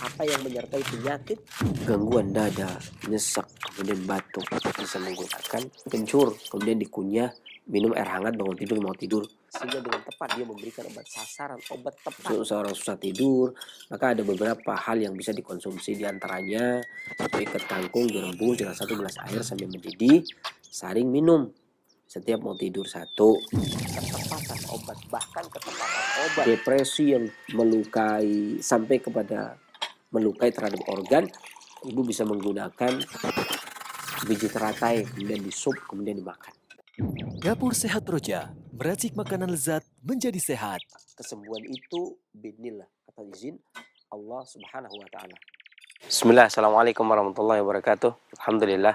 apa yang menyertai penyakit, gangguan dada, nyesak, kemudian batuk, bisa menggunakan kencur, kemudian dikunyah, minum air hangat bangun tidur mau tidur, sehingga dengan tepat dia memberikan obat sasaran, obat tepat seorang susah tidur. Maka ada beberapa hal yang bisa dikonsumsi, diantaranya satu ikat kangkung direbus dengan 1 gelas air sambil mendidih, saring minum setiap mau tidur. Satu, ketepatan obat, bahkan ketepatan obat depresi yang melukai sampai kepada melukai terhadap organ, ibu bisa menggunakan biji teratai kemudian disup kemudian dimakan. Dapur Sehat Roja, meracik makanan lezat menjadi sehat. Kesembuhan itu binillah, atas izin Allah Subhanahu wa taala. Bismillah, assalamualaikum warahmatullahi wabarakatuh. Alhamdulillah,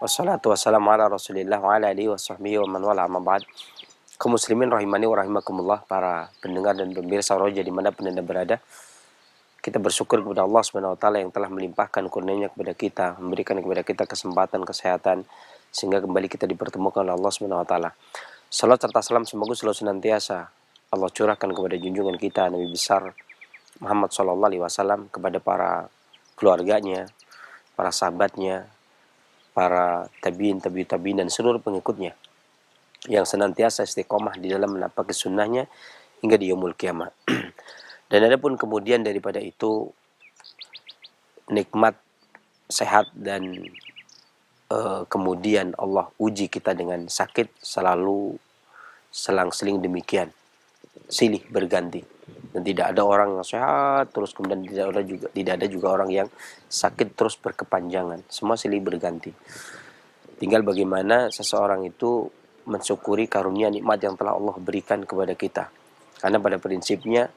wassalatu wassalamu ala rasulillah wa ala alihi wa sahbihi wa man wala amma ba'd. Kaum muslimin rahimani wa rahimakumullah, para pendengar dan pemirsa Roja dimanapun Anda berada, kita bersyukur kepada Allah Subhanahu wa taala yang telah melimpahkan kurnia-Nya kepada kita, memberikan kepada kita kesempatan, kesehatan, sehingga kembali kita dipertemukan oleh Allah Subhanahu wa taala. Salat serta salam semoga selalu senantiasa Allah curahkan kepada junjungan kita Nabi besar Muhammad sallallahu alaihi wasallam, kepada para keluarganya, para sahabatnya, para tabiin dan seluruh pengikutnya yang senantiasa istiqomah di dalam menapaki sunnahnya hingga di yaumul kiamah. Dan adapun kemudian daripada itu, nikmat sehat dan kemudian Allah uji kita dengan sakit, selalu selang-seling demikian, silih berganti. Dan tidak ada orang yang sehat terus kemudian tidak ada juga orang yang sakit terus berkepanjangan. Semua silih berganti. Tinggal bagaimana seseorang itu mensyukuri karunia nikmat yang telah Allah berikan kepada kita. Karena pada prinsipnya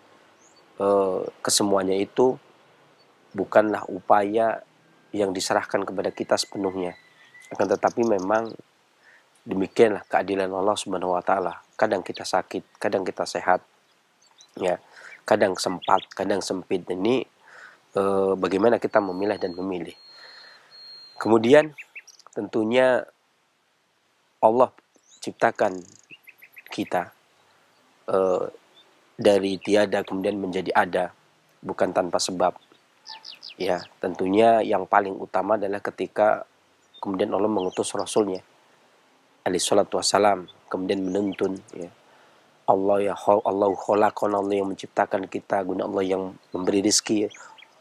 kesemuanya itu bukanlah upaya yang diserahkan kepada kita sepenuhnya. Akan tetapi memang demikianlah keadilan Allah Subhanahu wa taala. Kadang kita sakit, kadang kita sehat. Ya, kadang sempat, kadang sempit. Ini bagaimana kita memilah dan memilih. Kemudian tentunya Allah ciptakan kita dari tiada kemudian menjadi ada, bukan tanpa sebab. Ya, tentunya yang paling utama adalah ketika kemudian Allah mengutus Rasulnya alaihi salatu wassalam, kemudian menuntun, ya. Allah khalaqana, Allah yang menciptakan kita, guna Allah yang memberi rizki,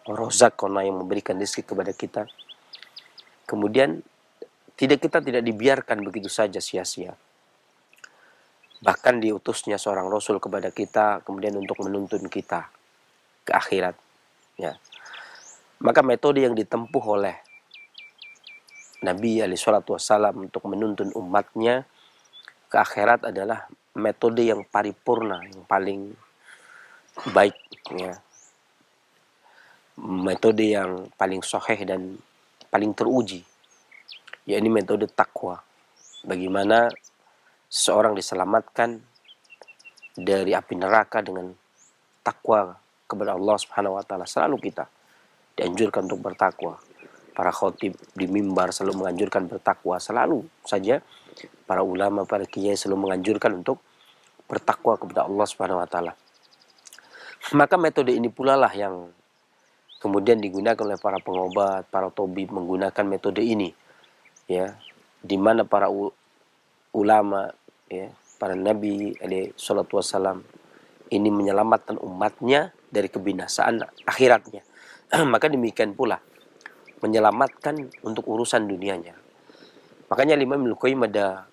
razaqana yang memberikan rizki kepada kita. Kemudian kita tidak dibiarkan begitu saja sia-sia. Bahkan diutusnya seorang Rasul kepada kita kemudian untuk menuntun kita ke akhirat, ya. Maka metode yang ditempuh oleh Nabi alaihi salatu wassalam untuk menuntun umatnya ke akhirat adalah metode yang paripurna, yang paling baik, ya. Metode yang paling sahih dan paling teruji, yakni metode takwa. Bagaimana seorang diselamatkan dari api neraka dengan takwa kepada Allah Subhanahu wa taala. Selalu kita dianjurkan untuk bertakwa. Para khotib di mimbar selalu menganjurkan bertakwa, selalu saja para ulama, para kiai selalu menganjurkan untuk bertakwa kepada Allah Subhanahu wa taala. Maka metode ini pula lah yang kemudian digunakan oleh para pengobat, para tabib menggunakan metode ini, ya, di mana para ulama, ya, para nabi alaihi salatu wassalam ini menyelamatkan umatnya dari kebinasaan akhiratnya. Maka demikian pula menyelamatkan untuk urusan dunianya. Makanya Imam Ibnu Qayyim ada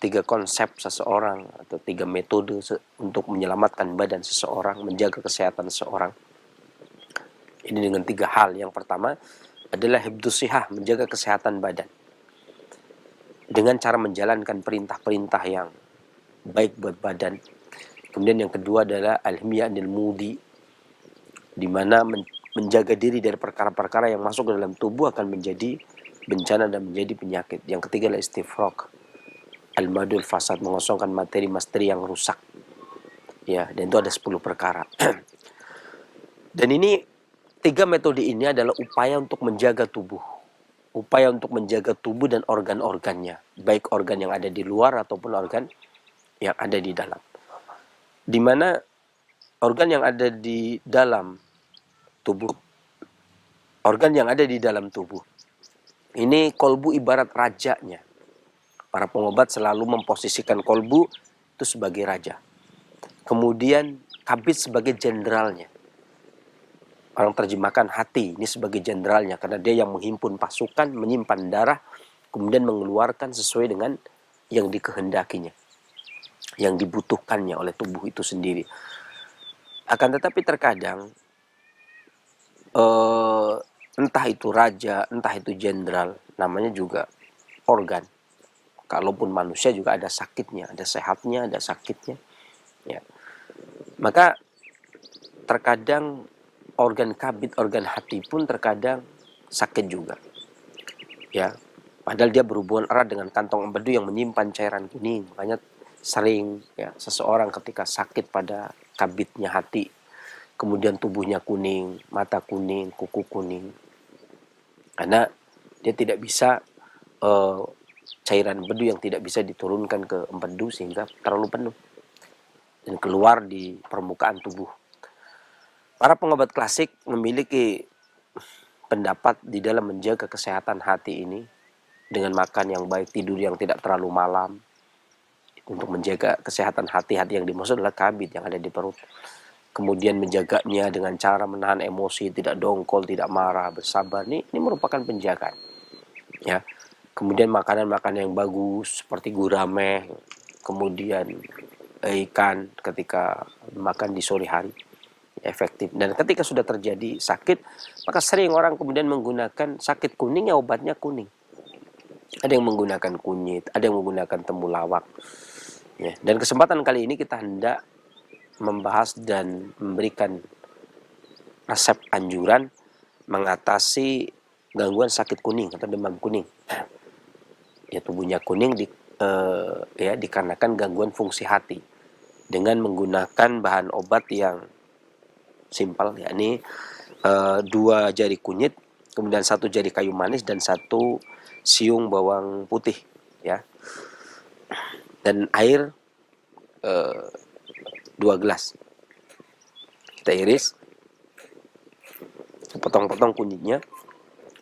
3 konsep seseorang atau 3 metode untuk menyelamatkan badan seseorang, menjaga kesehatan seseorang. Ini dengan 3 hal. Yang pertama adalah hifdzus shihah, menjaga kesehatan badan dengan cara menjalankan perintah-perintah yang baik buat badan. Kemudian yang kedua adalah al-himya anil mudi, di mana menjaga diri dari perkara-perkara yang masuk ke dalam tubuh akan menjadi bencana dan menjadi penyakit. Yang ketiga adalah istifraq, al-madul fasad, mengosongkan materi-materi yang rusak. Ya, dan itu ada 10 perkara. Dan ini 3 metode ini adalah upaya untuk menjaga tubuh. Upaya untuk menjaga tubuh dan organ-organnya, baik organ yang ada di luar ataupun organ yang ada di dalam. Di mana organ yang ada di dalam tubuh organ yang ada di dalam tubuh. Ini kolbu ibarat rajanya. Para pengobat selalu memposisikan kolbu itu sebagai raja. Kemudian kabid sebagai jenderalnya. Orang terjemahkan hati ini sebagai jenderalnya karena dia yang menghimpun pasukan, menyimpan darah, kemudian mengeluarkan sesuai dengan yang dikehendakinya, yang dibutuhkannya oleh tubuh itu sendiri. Akan tetapi terkadang entah itu raja, entah itu jenderal, namanya juga organ. Kalaupun manusia juga ada sakitnya, ada sehatnya, ada sakitnya. Ya. Maka terkadang organ kabid, organ hati pun terkadang sakit juga. Ya, padahal dia berhubungan erat dengan kantong empedu yang menyimpan cairan kuning. Makanya sering ya seseorang ketika sakit pada kabidnya hati, kemudian tubuhnya kuning, mata kuning, kuku kuning. Karena dia tidak bisa cairan empedu yang tidak bisa diturunkan ke empedu sehingga terlalu penuh dan keluar di permukaan tubuh. Para pengobat klasik memiliki pendapat di dalam menjaga kesehatan hati ini dengan makan yang baik, tidur yang tidak terlalu malam. Untuk menjaga kesehatan hati-hati yang dimaksud adalah kabid yang ada di perut. Kemudian menjaganya dengan cara menahan emosi, tidak dongkol, tidak marah, bersabar. Ini merupakan penjagaan. Ya. Kemudian makanan-makanan yang bagus seperti gurame, kemudian ikan ketika makan di sore hari. Efektif. Dan ketika sudah terjadi sakit, maka sering orang kemudian menggunakan sakit kuning ya obatnya kuning. Ada yang menggunakan kunyit, ada yang menggunakan temulawak. Ya. Dan kesempatan kali ini kita hendak membahas dan memberikan resep anjuran mengatasi gangguan sakit kuning atau demam kuning. Ya, tubuhnya kuning dikarenakan gangguan fungsi hati dengan menggunakan bahan obat yang simpel, yakni 2 jari kunyit, kemudian 1 jari kayu manis dan 1 siung bawang putih, ya, dan air 2 gelas. Kita iris, potong-potong kunyitnya,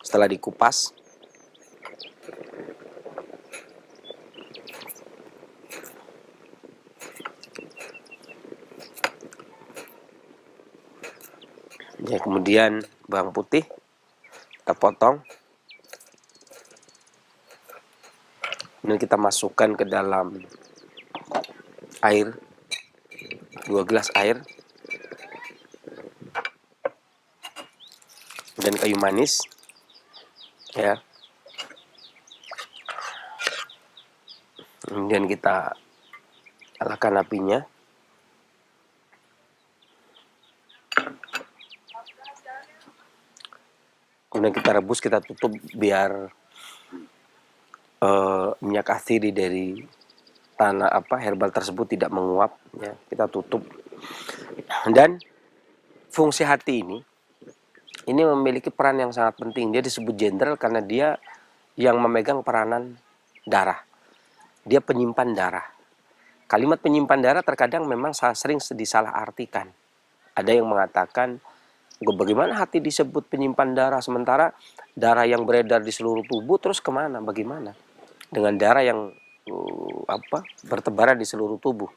setelah dikupas. Ya, kemudian bawang putih kita potong. Kemudian kita masukkan ke dalam air, 2 gelas air. Kemudian kayu manis. Ya. Kemudian kita nyalakan apinya. Kemudian kita rebus, kita tutup biar minyak asiri dari herbal tersebut tidak menguap. Ya, kita tutup. Dan fungsi hati ini memiliki peran yang sangat penting. Dia disebut jenderal karena dia yang memegang peranan darah. Dia penyimpan darah. Kalimat penyimpan darah terkadang memang sering disalahartikan. Ada yang mengatakan, bagaimana hati disebut penyimpan darah, sementara darah yang beredar di seluruh tubuh terus kemana, bagaimana dengan darah yang bertebaran di seluruh tubuh.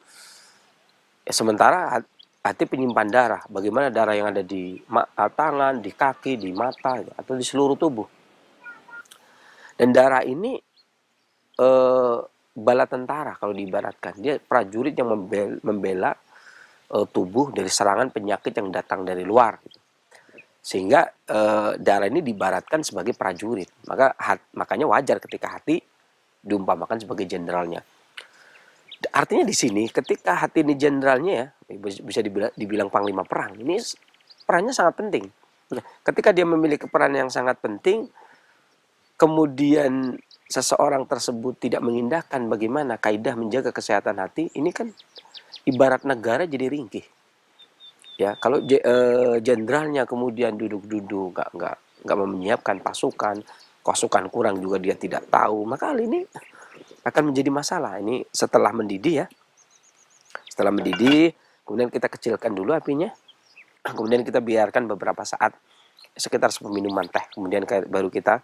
Ya, sementara hati penyimpan darah, bagaimana darah yang ada di tangan, di kaki, di mata, atau di seluruh tubuh. Dan darah ini bala tentara kalau diibaratkan. Dia prajurit yang membela tubuh dari serangan penyakit yang datang dari luar. Sehingga darah ini diibaratkan sebagai prajurit. Makanya wajar ketika hati diumpamakan sebagai jenderalnya. Artinya di sini ketika hati ini jenderalnya, ya bisa dibilang panglima perang. Ini perannya sangat penting. Nah, ketika dia memiliki peran yang sangat penting, kemudian seseorang tersebut tidak mengindahkan bagaimana kaidah menjaga kesehatan hati, ini kan ibarat negara jadi ringkih. Ya, kalau jenderalnya kemudian duduk-duduk, nggak menyiapkan pasukan kurang juga dia tidak tahu, maka hal ini akan menjadi masalah. Ini setelah mendidih, ya. Setelah mendidih, kemudian kita kecilkan dulu apinya. Kemudian kita biarkan beberapa saat sekitar minuman teh, kemudian baru kita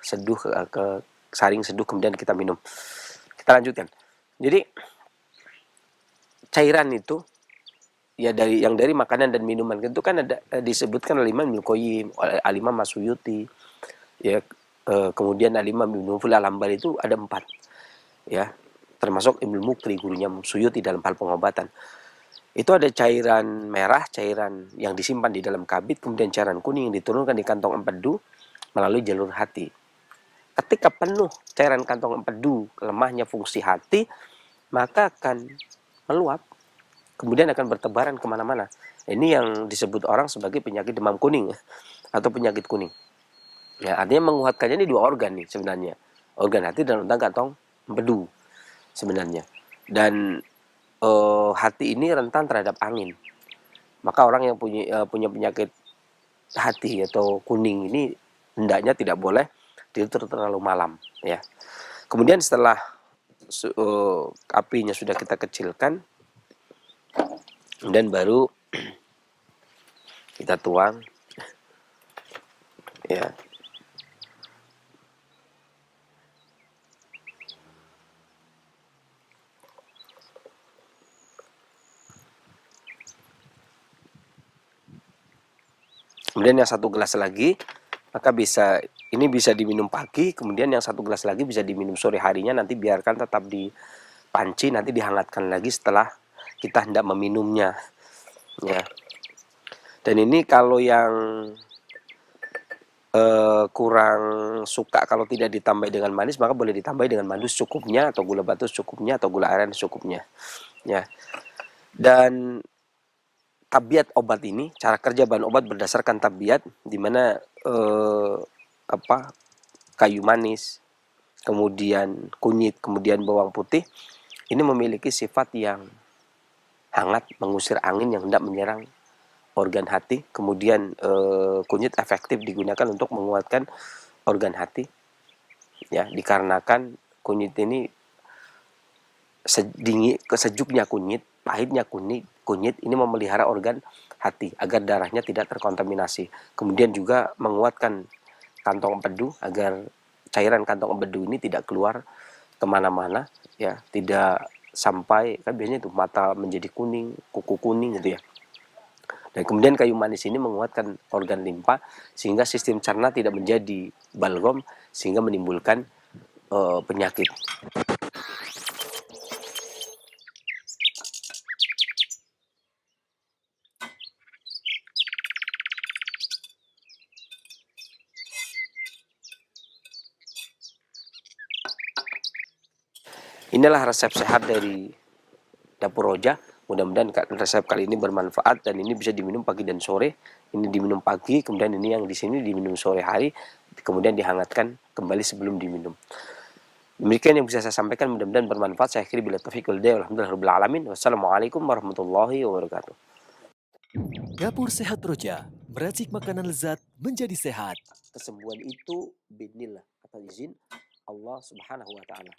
seduh ke saring seduh, kemudian kita minum. Kita lanjutkan. Jadi cairan itu ya dari makanan dan minuman itu kan ada disebutkan oleh Imam Ibnu Qayyim, oleh Al-Imam Masyuyuti, ya, kemudian Al-Imam Ibnu Al-Hambali itu ada 4, ya, termasuk Ibnu Mukri gurunya Suyuti dalam hal pengobatan. Itu ada cairan merah, cairan yang disimpan di dalam kabit, kemudian cairan kuning yang diturunkan di kantong empedu melalui jalur hati. Ketika penuh cairan kantong empedu, lemahnya fungsi hati, maka akan meluap, kemudian akan bertebaran kemana-mana. Ini yang disebut orang sebagai penyakit demam kuning atau penyakit kuning. Ya, artinya menguatkannya ini 2 organ nih sebenarnya, organ hati dan organ kantong empedu sebenarnya. Dan hati ini rentan terhadap angin. Maka orang yang punya penyakit hati atau kuning ini hendaknya tidak boleh tidur terlalu malam, ya. Kemudian setelah apinya sudah kita kecilkan, dan baru kita tuang, ya. Kemudian yang 1 gelas lagi, maka ini bisa diminum pagi, kemudian yang 1 gelas lagi bisa diminum sore harinya, nanti biarkan tetap di panci, nanti dihangatkan lagi setelah kita hendak meminumnya, ya. Dan ini kalau yang kurang suka kalau tidak ditambah dengan manis, maka boleh ditambah dengan madu secukupnya, atau gula batu secukupnya, atau gula aren secukupnya, ya. Dan tabiat obat ini, cara kerja bahan obat berdasarkan tabiat, di mana kayu manis, kemudian kunyit, kemudian bawang putih, ini memiliki sifat yang hangat, mengusir angin yang hendak menyerang organ hati. Kemudian kunyit efektif digunakan untuk menguatkan organ hati, ya, dikarenakan kunyit ini sejuknya kunyit, pahitnya kunyit ini memelihara organ hati agar darahnya tidak terkontaminasi. Kemudian juga menguatkan kantong empedu agar cairan kantong empedu ini tidak keluar kemana-mana, ya, tidak sampai, kan biasanya itu mata menjadi kuning, kuku kuning gitu, ya. Dan kemudian kayu manis ini menguatkan organ limpa sehingga sistem cerna tidak menjadi balgam sehingga menimbulkan penyakit. Inilah resep sehat dari Dapur Roja. Mudah-mudahan resep kali ini bermanfaat, dan ini bisa diminum pagi dan sore. Ini diminum pagi, kemudian ini yang di sini diminum sore hari, kemudian dihangatkan kembali sebelum diminum. Demikian yang bisa saya sampaikan, mudah-mudahan bermanfaat. Saya akhiri bila taufiq wal hidayah. Alhamdulillahirabbil alamin. Wassalamualaikum warahmatullahi wabarakatuh. Dapur Sehat Roja, meracik makanan lezat menjadi sehat. Kesembuhan itu biidznillah, atas izin Allah Subhanahu wa taala.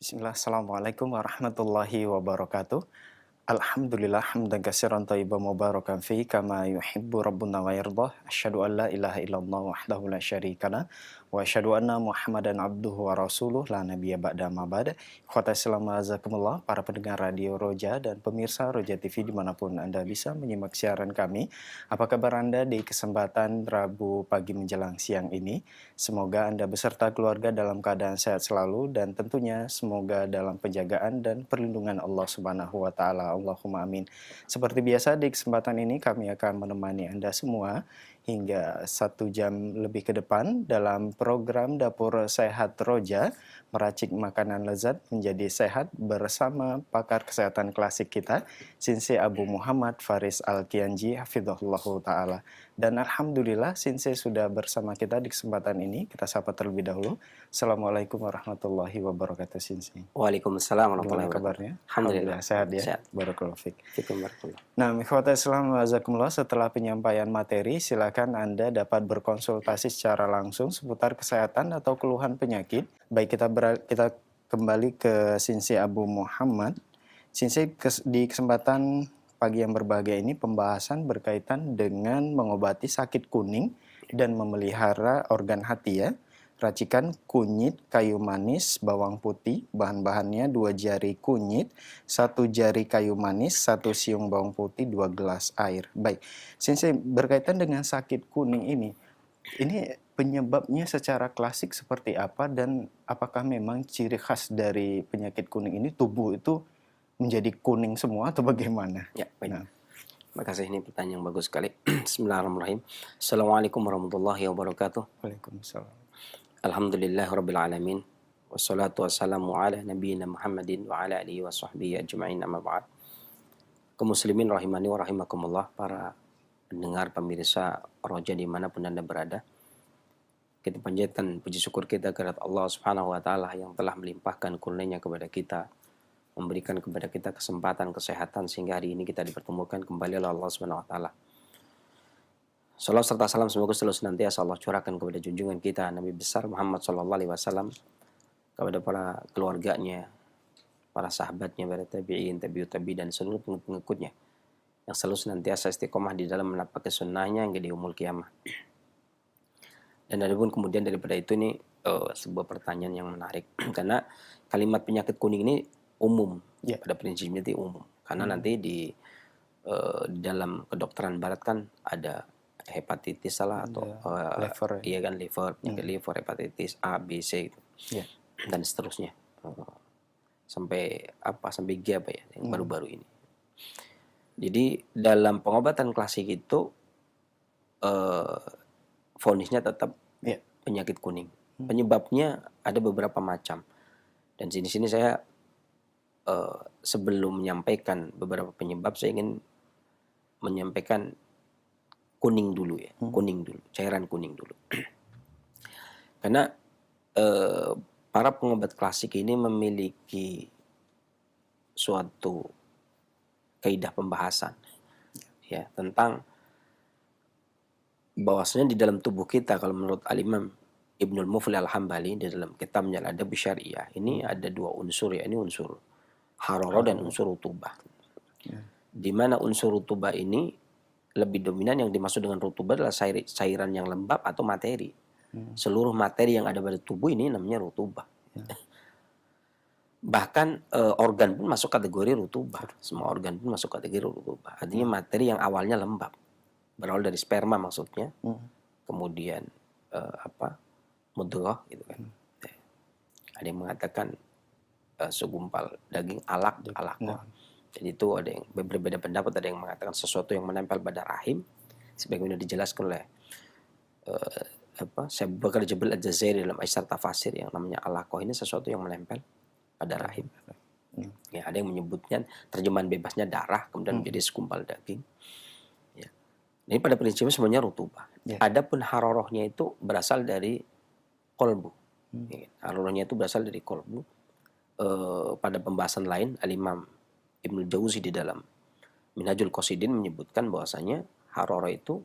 Bismillah, Assalamualaikum warahmatullahi wabarakatuh. Alhamdulillah hamdan katsiran thayyiban mubarakan fi kama yuhibbu rabbuna wa yardah. Asyhadu an la ilaha illallah wahdahu la syarikalah wa asyhadu anna Muhammadan abduhu wa rasuluh la nabiyya ba'da ma ba'da. Ikhwata Islam azakumullah, para pendengar Radio Roja dan pemirsa Roja TV dimanapun Anda bisa menyimak siaran kami. Apa kabar Anda di kesempatan Rabu pagi menjelang siang ini? Semoga Anda beserta keluarga dalam keadaan sehat selalu, dan tentunya semoga dalam penjagaan dan perlindungan Allah Subhanahu wa taala. Allahumma amin. Seperti biasa di kesempatan ini kami akan menemani Anda semua hingga 1 jam lebih ke depan dalam program Dapur Sehat Roja, meracik makanan lezat menjadi sehat bersama pakar kesehatan klasik kita, Sinse Abu Muhammad Faris Al-Kianji hafizahullah taala. Dan alhamdulillah Sinse sudah bersama kita di kesempatan ini. Kita sapa terlebih dahulu. Assalamualaikum warahmatullahi wabarakatuh, Sinse. Waalaikumsalam warahmatullahi Gimana wabarakatuh. kabarnya? Alhamdulillah Sehat ya. Sehat. Barakallahu fiik. Fikum barakallah. Nah, ikhwata Islam wazakumullah, setelah penyampaian materi, silakan Anda dapat berkonsultasi secara langsung seputar kesehatan atau keluhan penyakit. Baik, kita kembali ke Sinse Abu Muhammad. Sinse, di kesempatan pagi yang berbahagia ini pembahasan berkaitan dengan mengobati sakit kuning dan memelihara organ hati ya. Racikan kunyit, kayu manis, bawang putih. Bahan-bahannya 2 jari kunyit, 1 jari kayu manis, 1 siung bawang putih, 2 gelas air. Baik, Sensei, berkaitan dengan sakit kuning ini penyebabnya secara klasik seperti apa dan apakah memang ciri khas dari penyakit kuning ini tubuh itu menjadi kuning semua atau bagaimana? Ya, baik. Nah, Makasih, ini pertanyaan yang bagus sekali. Bismillahirrahmanirrahim. Assalamualaikum warahmatullahi wabarakatuh. Waalaikumsalam. Alhamdulillahirabbil alamin. Wassalatu wassalamu ala nabiyyina Muhammadin wa ala alihi wa sahbihi ajma'in, amma ba'd. Kaum muslimin rahimani wa rahimakumullah, para pendengar pemirsa Roja dimanapun Anda berada. Kita panjatkan puji syukur kita kepada Allah Subhanahu wa taala yang telah melimpahkan karunia kepada kita, memberikan kepada kita kesempatan, kesehatan sehingga hari ini kita dipertemukan kembali oleh Allah Subhanahu wa taala. Salam serta salam semoga selalu senantiasa Allah curahkan kepada junjungan kita Nabi besar Muhammad sallallahu alaihi wasallam, kepada para keluarganya, para sahabatnya, para tabi'in, tabi'ut tabi dan seluruh pengikut-pengikutnya yang selalu senantiasa istiqomah di dalam menapaki sunnahnya hingga di yaumul kiamah. Dan adapun kemudian daripada itu ini sebuah pertanyaan yang menarik karena kalimat penyakit kuning ini umum, pada prinsipnya itu umum. Karena nanti di dalam kedokteran barat kan ada hepatitis salah atau liver, iya kan, liver, penyakit liver, hepatitis A, B, C gitu. Dan seterusnya. Sampai G apa ya yang baru-baru ini. Jadi dalam pengobatan klasik itu vonisnya tetap penyakit kuning. Penyebabnya ada beberapa macam. Dan sini saya sebelum menyampaikan beberapa penyebab, saya ingin menyampaikan kuning dulu ya, kuning dulu, cairan kuning dulu. Karena para pengobat klasik ini memiliki suatu kaidah pembahasan ya tentang bahwasanya di dalam tubuh kita, kalau menurut Al-Imam Ibnul Mufli Al-Hambali di dalam kitabnya Al-Adab Syariah, ini ada 2 unsur ya, ini unsur hararah dan unsur rutubah. Di mana unsur rutubah ini lebih dominan, yang dimaksud dengan rutubah adalah cairan yang lembab atau materi. Seluruh materi yang ada pada tubuh ini namanya rutubah. Bahkan organ pun masuk kategori rutubah. Semua organ pun masuk kategori rutubah. Artinya materi yang awalnya lembab, berawal dari sperma maksudnya, kemudian mudghah gitu kan. Ada yang mengatakan segumpal daging alaq. Jadi itu ada yang berbeda pendapat, ada yang mengatakan sesuatu yang menempel pada rahim, sebagaimana dijelaskan oleh Syekh Abu Bakar Jabil Al-Jazairi dalam Aisar Tafasir, yang namanya alaqah ini sesuatu yang menempel pada rahim. Ya, ada yang menyebutnya terjemahan bebasnya darah kemudian menjadi segumpal daging. Ya. Ini pada prinsipnya semuanya rutubah. Adapun harorohnya itu berasal dari kolbu. Harorohnya itu berasal dari kolbu. Pada pembahasan lain, Al-Imam Ibnu Jauzi di dalam Minhajul Qasidin menyebutkan bahwasanya haroroh itu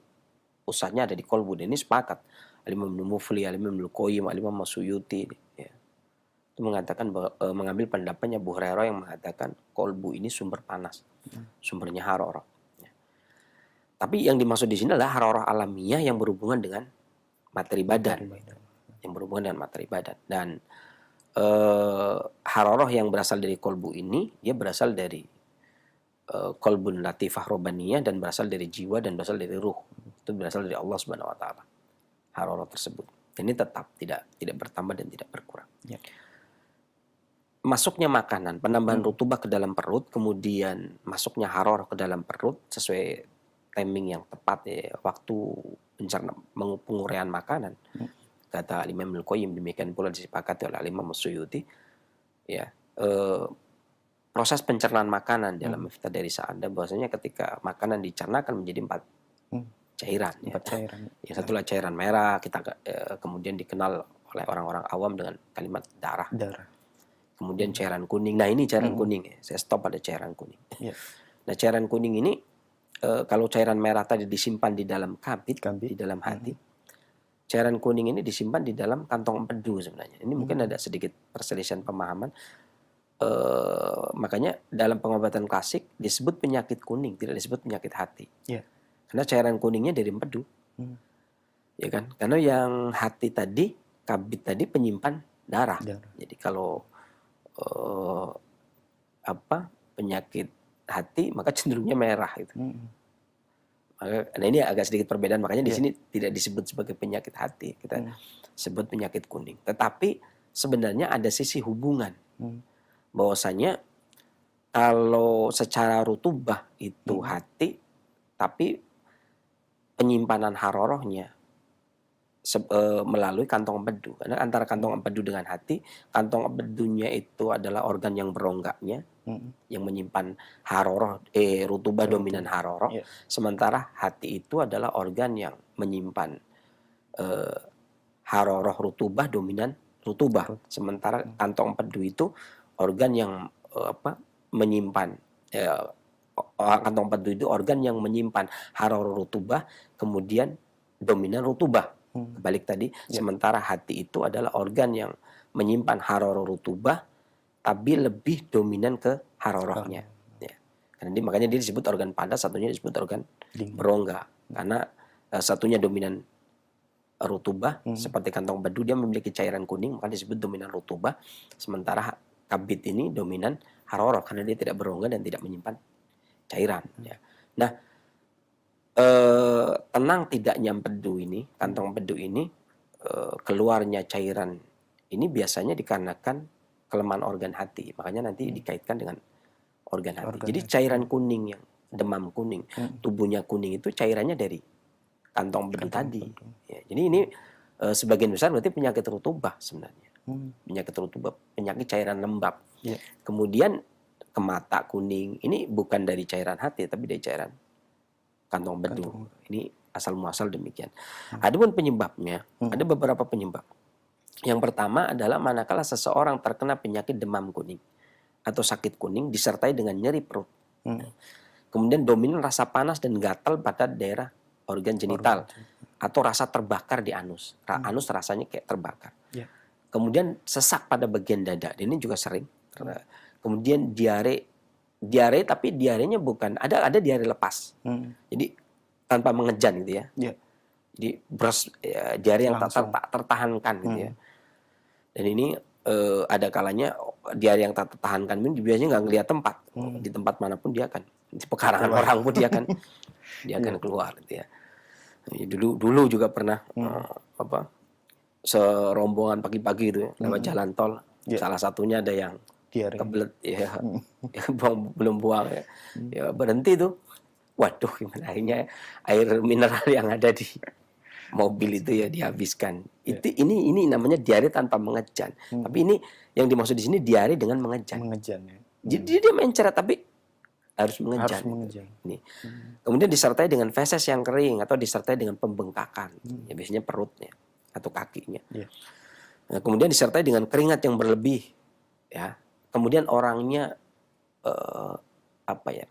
pusatnya ada di kolbu. Dan ini sepakat Al-Imam Ibnu Mufli, Al-Imam Ibnu Qayyim, Al-Imam Masyuyuti ya, itu mengatakan mengambil pendapatnya Abu Hurairah yang mengatakan kolbu ini sumber panas, sumbernya haroroh. Ya. Tapi yang dimaksud di sini adalah haroroh alamiah yang berhubungan dengan materi badan, yang berhubungan dengan materi badan. Dan haroroh yang berasal dari kolbu ini, dia berasal dari kolbun latifah robaniyah, dan berasal dari jiwa dan berasal dari ruh. Itu berasal dari Allah Subhanahu wa taala. Haroroh tersebut. Ini tetap tidak bertambah dan tidak berkurang. Masuknya makanan, penambahan rutubah ke dalam perut, kemudian masuknya haroroh ke dalam perut sesuai timing yang tepat ya, waktu penguraian makanan. Kata Imam Al-Qayyim, demikian pula disepakati oleh Imam Masyuyuti ya, proses pencernaan makanan dalam Miftah dari Sa'adah, bahwasanya ketika makanan dicernakan menjadi 4 cairan. Yang satu adalah cairan merah, kita kemudian dikenal oleh orang-orang awam dengan kalimat darah. Kemudian cairan kuning. Nah, ini cairan kuning ya. Saya stop pada cairan kuning. Nah, cairan kuning ini kalau cairan merah tadi disimpan di dalam kabit. Di dalam hati. Cairan kuning ini disimpan di dalam kantong empedu sebenarnya. Ini mungkin ada sedikit perselisihan pemahaman. makanya dalam pengobatan klasik disebut penyakit kuning, tidak disebut penyakit hati. Iya. Karena cairan kuningnya dari empedu. Ya kan? Karena yang hati tadi, kabit tadi penyimpan darah. Jadi kalau penyakit hati maka cenderungnya merah itu. Nah ini agak sedikit perbedaan, makanya di sini tidak disebut sebagai penyakit hati, kita sebut penyakit kuning. Tetapi sebenarnya ada sisi hubungan, bahwasanya kalau secara rutubah itu hati, tapi penyimpanan harorohnya melalui kantong empedu. Karena antara kantong empedu dengan hati, kantong empedunya itu adalah organ yang beronggaknya, yang menyimpan haroroh, rutubah dominan haroroh. Sementara hati itu adalah organ yang menyimpan haroroh rutubah dominan rutubah. Sementara kantong empedu itu organ yang menyimpan kantong empedu itu organ yang menyimpan haroroh rutubah kemudian dominan rutubah. Balik tadi, sementara hati itu adalah organ yang menyimpan haroroh rutubah tapi lebih dominan ke harorohnya. Ya. Karena makanya dia disebut organ panas, satunya disebut organ berongga. Karena satunya dominan rutubah, seperti kantong empedu dia memiliki cairan kuning, maka disebut dominan rutubah. Sementara kabit ini dominan haroroh karena dia tidak berongga dan tidak menyimpan cairan. Ya. Nah, tenang tidaknya empedu ini, kantong empedu ini, keluarnya cairan ini biasanya dikarenakan kelemahan organ hati. Makanya nanti dikaitkan dengan organ hati. Jadi cairan kuning yang demam kuning, tubuhnya kuning itu cairannya dari kantong empedu tadi. Ya, jadi ini sebagian besar berarti penyakit rutubah sebenarnya. Penyakit rutubah, penyakit cairan lembab. Kemudian ke mata kuning, ini bukan dari cairan hati tapi dari cairan kantong empedu. Ini asal muasal demikian. Adapun penyebabnya, ada beberapa penyebab. Yang pertama adalah manakala seseorang terkena penyakit demam kuning atau sakit kuning disertai dengan nyeri perut. Kemudian dominan rasa panas dan gatal pada daerah organ genital atau rasa terbakar di anus. Anus rasanya kayak terbakar. Kemudian sesak pada bagian dada. Ini juga sering. Kemudian diare tapi diarenya bukan ada diare lepas. Jadi tanpa mengejan gitu ya. Jadi diare yang tak tertahankan gitu ya. Dan ini ada kalanya diare yang tak tertahankan ini biasanya nggak ngelihat tempat. Di tempat manapun dia akan di pekarangan orang pun dia akan keluar gitu ya. Dulu juga pernah serombongan pagi-pagi itu ya, lewat jalan tol. Salah satunya ada yang kebelet ya, belum buang ya. Ya berhenti tuh. Waduh, gimana air mineral yang ada di mobil itu ya dihabiskan. Ini namanya diare tanpa mengejan. Tapi ini yang dimaksud di sini diare dengan mengejan. Jadi dia mencerat tapi harus mengejan. Nih. Kemudian disertai dengan feses yang kering atau disertai dengan pembengkakan. Ya biasanya perutnya atau kakinya. Nah, kemudian disertai dengan keringat yang berlebih. Ya. Kemudian orangnya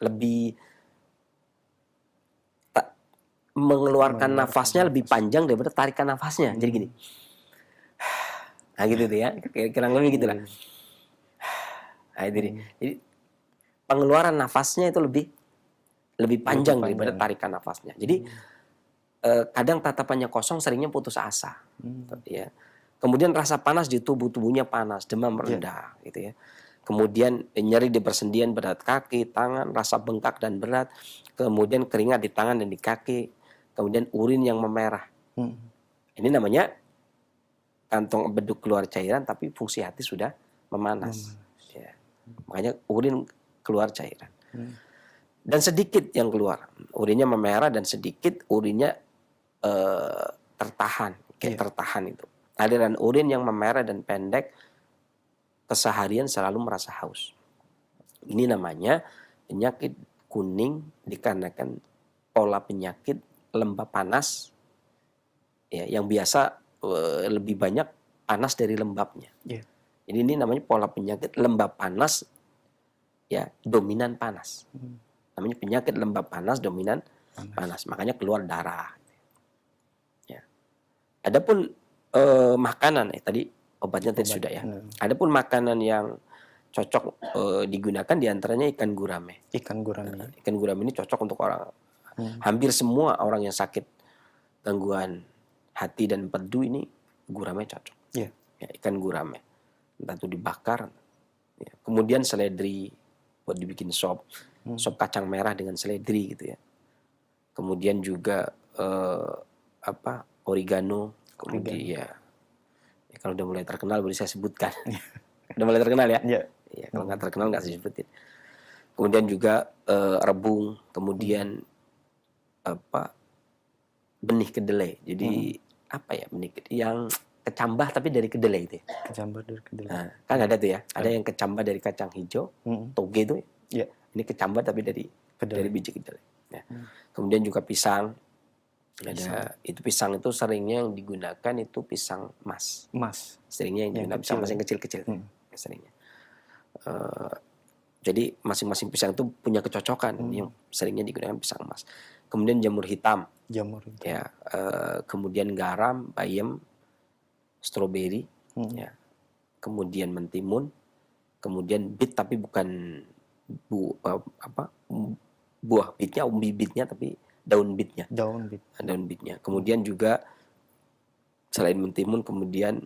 lebih mengeluarkan nafasnya lebih panjang daripada tarikan nafasnya. Jadi gini. Nah gitu tuh ya. Kira-kira gitu lah. Nah, jadi pengeluaran nafasnya itu lebih panjang daripada tarikan nafasnya. Jadi kadang tatapannya kosong, seringnya putus asa. Ya. Kemudian rasa panas di tubuhnya panas, demam rendah gitu ya. Kemudian nyeri di persendian berat kaki, tangan, rasa bengkak dan berat. Kemudian keringat di tangan dan di kaki. Kemudian urin yang memerah. Ini namanya kantong empedu keluar cairan tapi fungsi hati sudah memanas. Ya. Makanya urin keluar cairan. Dan sedikit yang keluar. Urinnya memerah dan sedikit urinnya tertahan. Kayak tertahan itu. Aliran urin yang memerah dan pendek keseharian selalu merasa haus. Ini namanya penyakit kuning dikarenakan pola penyakit lembab panas ya, yang biasa lebih banyak panas dari lembabnya. Jadi ini namanya pola penyakit lembab panas ya, dominan panas. Namanya penyakit lembab panas dominan panas. Makanya keluar darah. Ya. Adapun makanan tadi obatnya tadi sudah ya. Adapun makanan yang cocok digunakan diantaranya ikan gurame. Ikan gurame. Ikan gurame ini cocok untuk orang hampir semua orang yang sakit gangguan hati dan empedu, ini gurame cocok. Iya. Ya, ikan gurame, entah itu dibakar. Ya. Kemudian seledri buat dibikin sop kacang merah dengan seledri gitu ya. Kemudian juga oregano. Kemudian ya, kalau udah mulai terkenal boleh saya sebutkan. Udah mulai terkenal ya? Iya. Ya, kalau nggak terkenal nggak saya sebutin. Kemudian juga rebung, kemudian benih kedelai. Jadi benih yang kecambah tapi dari kedelai itu ya. Kecambah dari kedelai. Nah, kan ada tuh ya, ada yang kecambah dari kacang hijau, toge itu. Iya. Ini kecambah tapi dari biji kedelai. Ya. Kemudian juga pisang. Ada itu pisang itu seringnya yang digunakan itu pisang mas. Seringnya yang digunakan pisang mas yang kecil-kecil. Seringnya. Jadi masing-masing pisang itu punya kecocokan. Yang seringnya digunakan pisang emas. Kemudian jamur hitam. Ya, kemudian garam, bayam, stroberi, ya. Kemudian mentimun, kemudian bit tapi bukan buah bitnya, umbi bitnya, tapi daun bitnya. Daun bitnya. Kemudian juga selain mentimun, kemudian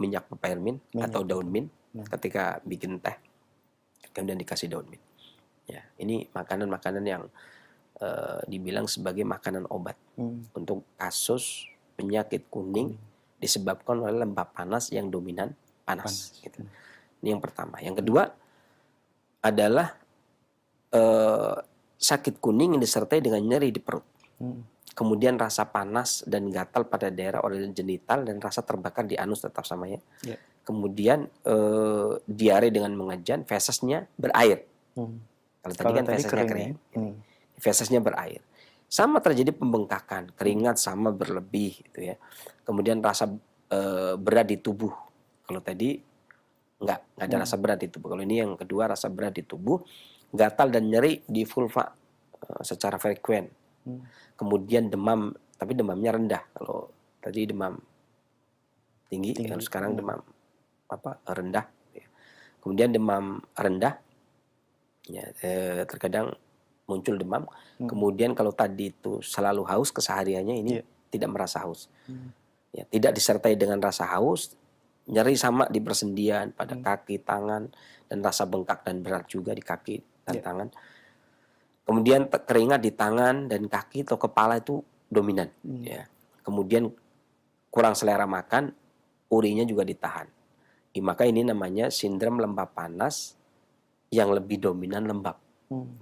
minyak peppermint atau daun mint ketika bikin teh. Kemudian dikasih daun mint. Ya, ini makanan-makanan yang dibilang sebagai makanan obat untuk kasus penyakit kuning disebabkan oleh lembab panas yang dominan panas. Gitu. Ini yang pertama. Yang kedua adalah sakit kuning yang disertai dengan nyeri di perut. Kemudian rasa panas dan gatal pada daerah organ genital dan rasa terbakar di anus tetap sama ya. Yeah. Kemudian diare dengan mengejan, fesesnya berair. Kalau tadi kan fesesnya kering. Fesesnya berair. Sama terjadi pembengkakan, keringat sama berlebih gitu ya. Kemudian rasa berat di tubuh. Kalau tadi enggak ada rasa berat di tubuh. Kalau ini yang kedua, rasa berat di tubuh, gatal dan nyeri di vulva secara frekuen. Kemudian demam, tapi demamnya rendah. Kalau tadi demam tinggi. Kalau sekarang demam rendah. Kemudian demam rendah, ya, terkadang muncul demam. Kemudian kalau tadi itu selalu haus kesehariannya, ini tidak merasa haus. Ya, tidak disertai dengan rasa haus, nyeri sama di persendian, pada kaki, tangan, dan rasa bengkak dan berat juga di kaki dan tangan. Kemudian keringat di tangan dan kaki atau kepala itu dominan. Ya. Kemudian kurang selera makan, urinya juga ditahan. Maka ini namanya sindrom lembab panas yang lebih dominan lembab.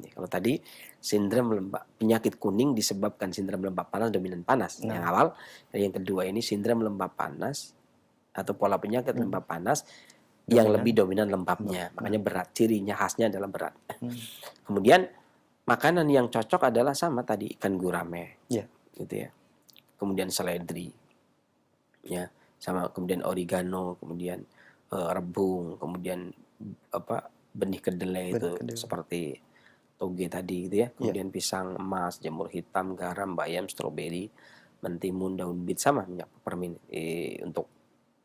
Ya, kalau tadi sindrom lembab, penyakit kuning disebabkan sindrom lembab panas dominan panas. Yang awal, yang kedua ini sindrom lembab panas atau pola penyakit lembab panas yang lebih dominan lembabnya. Makanya berat, cirinya khasnya adalah berat. Kemudian makanan yang cocok adalah sama tadi ikan gurame, gitu ya. Kemudian seledri, ya, sama kemudian oregano, kemudian rebung, kemudian benih kedelai itu seperti toge tadi gitu ya. Kemudian pisang emas, jamur hitam, garam, bayam, stroberi, mentimun, daun bit, sama minyak peppermint. Untuk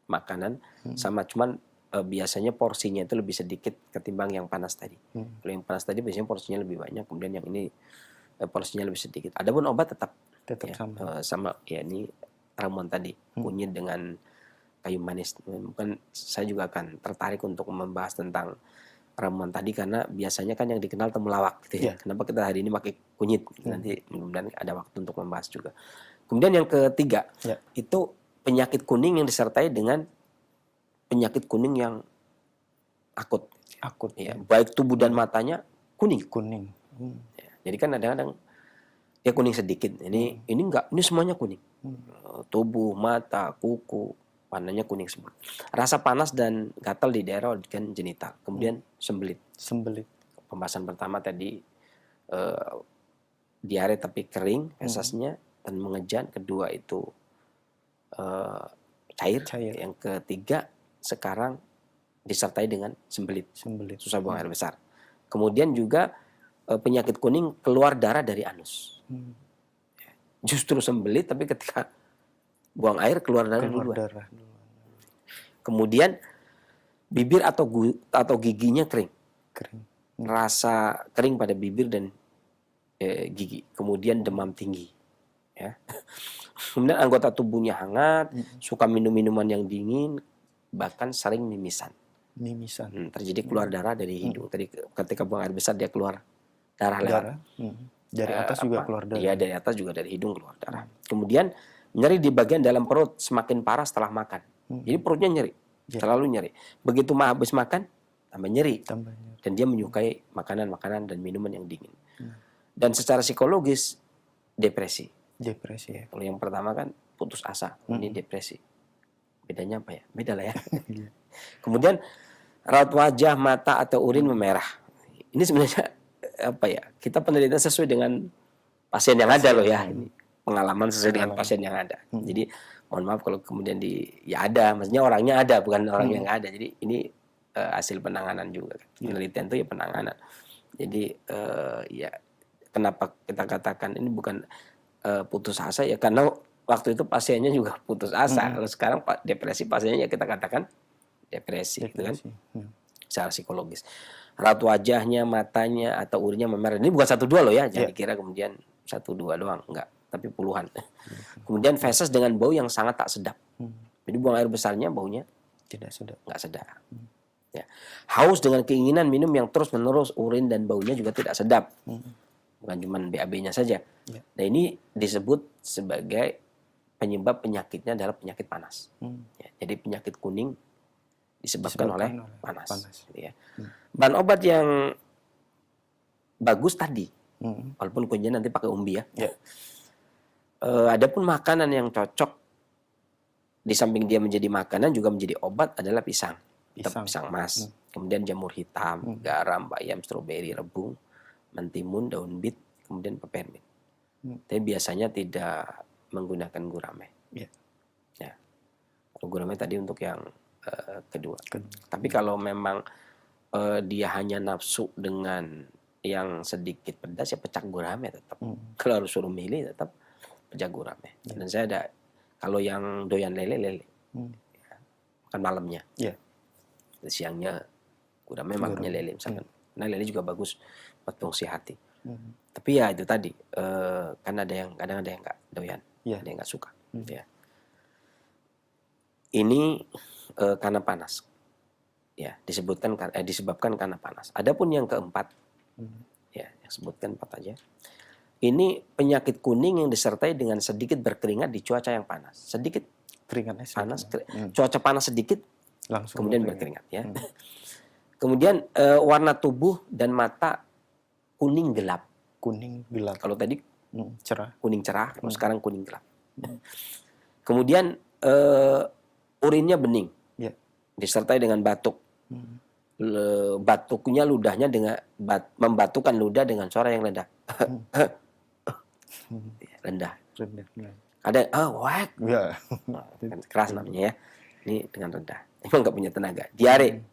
makanan sama, cuman biasanya porsinya itu lebih sedikit ketimbang yang panas tadi. Kalau yang panas tadi biasanya porsinya lebih banyak, kemudian yang ini porsinya lebih sedikit. Adapun obat tetap ya, sama ya, ini ramuan tadi, kunyit dengan kayu manis. Mungkin saya juga akan tertarik untuk membahas tentang ramuan tadi karena biasanya kan yang dikenal temulawak gitu ya. Kenapa kita hari ini pakai kunyit? Nanti mudah-mudahan ada waktu untuk membahas juga. Kemudian yang ketiga itu penyakit kuning yang disertai dengan penyakit kuning yang akut ya. Baik tubuh dan matanya kuning. Ya, jadi kan kadang-kadang ya kuning sedikit. Ini enggak, ini semuanya kuning. Tubuh, mata, kuku, warnanya kuning semua. Rasa panas dan gatal di daerah organ genital. Kemudian sembelit. Pembahasan pertama tadi diare tapi kering fesesnya dan mengejan. Kedua itu cair. Yang ketiga sekarang disertai dengan sembelit. Susah buang air besar. Kemudian juga penyakit kuning keluar darah dari anus. Justru sembelit tapi ketika buang air keluar darah duluan. Kemudian bibir atau giginya kering, Kering. rasa kering pada bibir dan gigi, kemudian demam tinggi, ya. Kemudian anggota tubuhnya hangat, suka minum minuman yang dingin, bahkan sering mimisan. Mimisan. Terjadi keluar darah dari hidung. Tadi ketika buang air besar dia keluar darah lewat. Darah. Dari atas juga keluar darah. Iya, dari atas juga dari hidung keluar darah. Kemudian nyeri di bagian dalam perut semakin parah setelah makan. Jadi perutnya nyeri, selalu nyeri. Begitu habis makan tambah nyeri. Dan dia menyukai makanan-makanan dan minuman yang dingin. Dan secara psikologis depresi. Depresi ya. Kalau yang pertama kan putus asa, ini depresi. Bedanya apa ya? Beda lah ya. Kemudian raut wajah, mata atau urin memerah. Ini sebenarnya apa ya? Kita penelitian sesuai dengan pasien yang ada loh ya. Ini pengalaman sesuai dengan pasien yang ada. Jadi mohon maaf kalau kemudian ya ada, maksudnya orangnya ada, bukan orang yang nggak ada. Jadi ini hasil penanganan juga. Penelitian itu ya penanganan. Jadi ya kenapa kita katakan ini bukan putus asa ya karena waktu itu pasiennya juga putus asa. Kalau sekarang depresi pasiennya ya kita katakan depresi. Gitu kan? Secara psikologis. Raut wajahnya, matanya atau urinnya memerah. Ini bukan 1-2 loh ya. Jangan dikira kemudian 1-2 doang, enggak, tapi puluhan. Kemudian feses dengan bau yang sangat tak sedap. Jadi buang air besarnya baunya tidak sedap. Enggak sedap. Ya. Haus dengan keinginan minum yang terus-menerus, urin dan baunya juga tidak sedap. Bukan cuma BAB-nya saja. Nah, ini disebut sebagai penyebab penyakitnya adalah penyakit panas. Ya, jadi penyakit kuning disebabkan oleh panas. Gitu ya. Bahan obat yang bagus tadi, walaupun kuncinya nanti pakai umbi ya. Adapun makanan yang cocok di samping dia menjadi makanan juga menjadi obat adalah pisang emas, kemudian jamur hitam, garam, bayam, stroberi, rebung, mentimun, daun bit, kemudian peppermint. Tapi biasanya tidak menggunakan gurame. Ya, gurame tadi untuk yang kedua. Tapi kalau memang dia hanya nafsu dengan yang sedikit pedas ya pecah gurame tetap. Kalau harus suruh milih tetap pecah gurame. Dan saya ada kalau yang doyan lele ya, makan malamnya. Siangnya gurame, malamnya lele misalkan. Nah lele juga bagus buat fungsi hati. Tapi ya itu tadi kan ada yang kadang ada yang nggak doyan, ada yang nggak suka. Ya. Ini karena panas. Ya, disebabkan karena panas. Adapun yang keempat, ya, yang sebutkan 4 aja. Ini penyakit kuning yang disertai dengan sedikit berkeringat di cuaca yang panas. Sedikit keringatnya panas, cuaca panas sedikit, langsung kemudian berkeringat. Ya. Kemudian warna tubuh dan mata kuning gelap. Kuning gelap. Kalau tadi cerah. Kuning cerah, kalau sekarang kuning gelap. Kemudian urinnya bening, disertai dengan batuk. Batuknya ludahnya dengan membatukan ludah dengan suara yang rendah. rendah. Ada wak. Keras namanya ya. Ini dengan rendah. Emang nggak punya tenaga. Diare.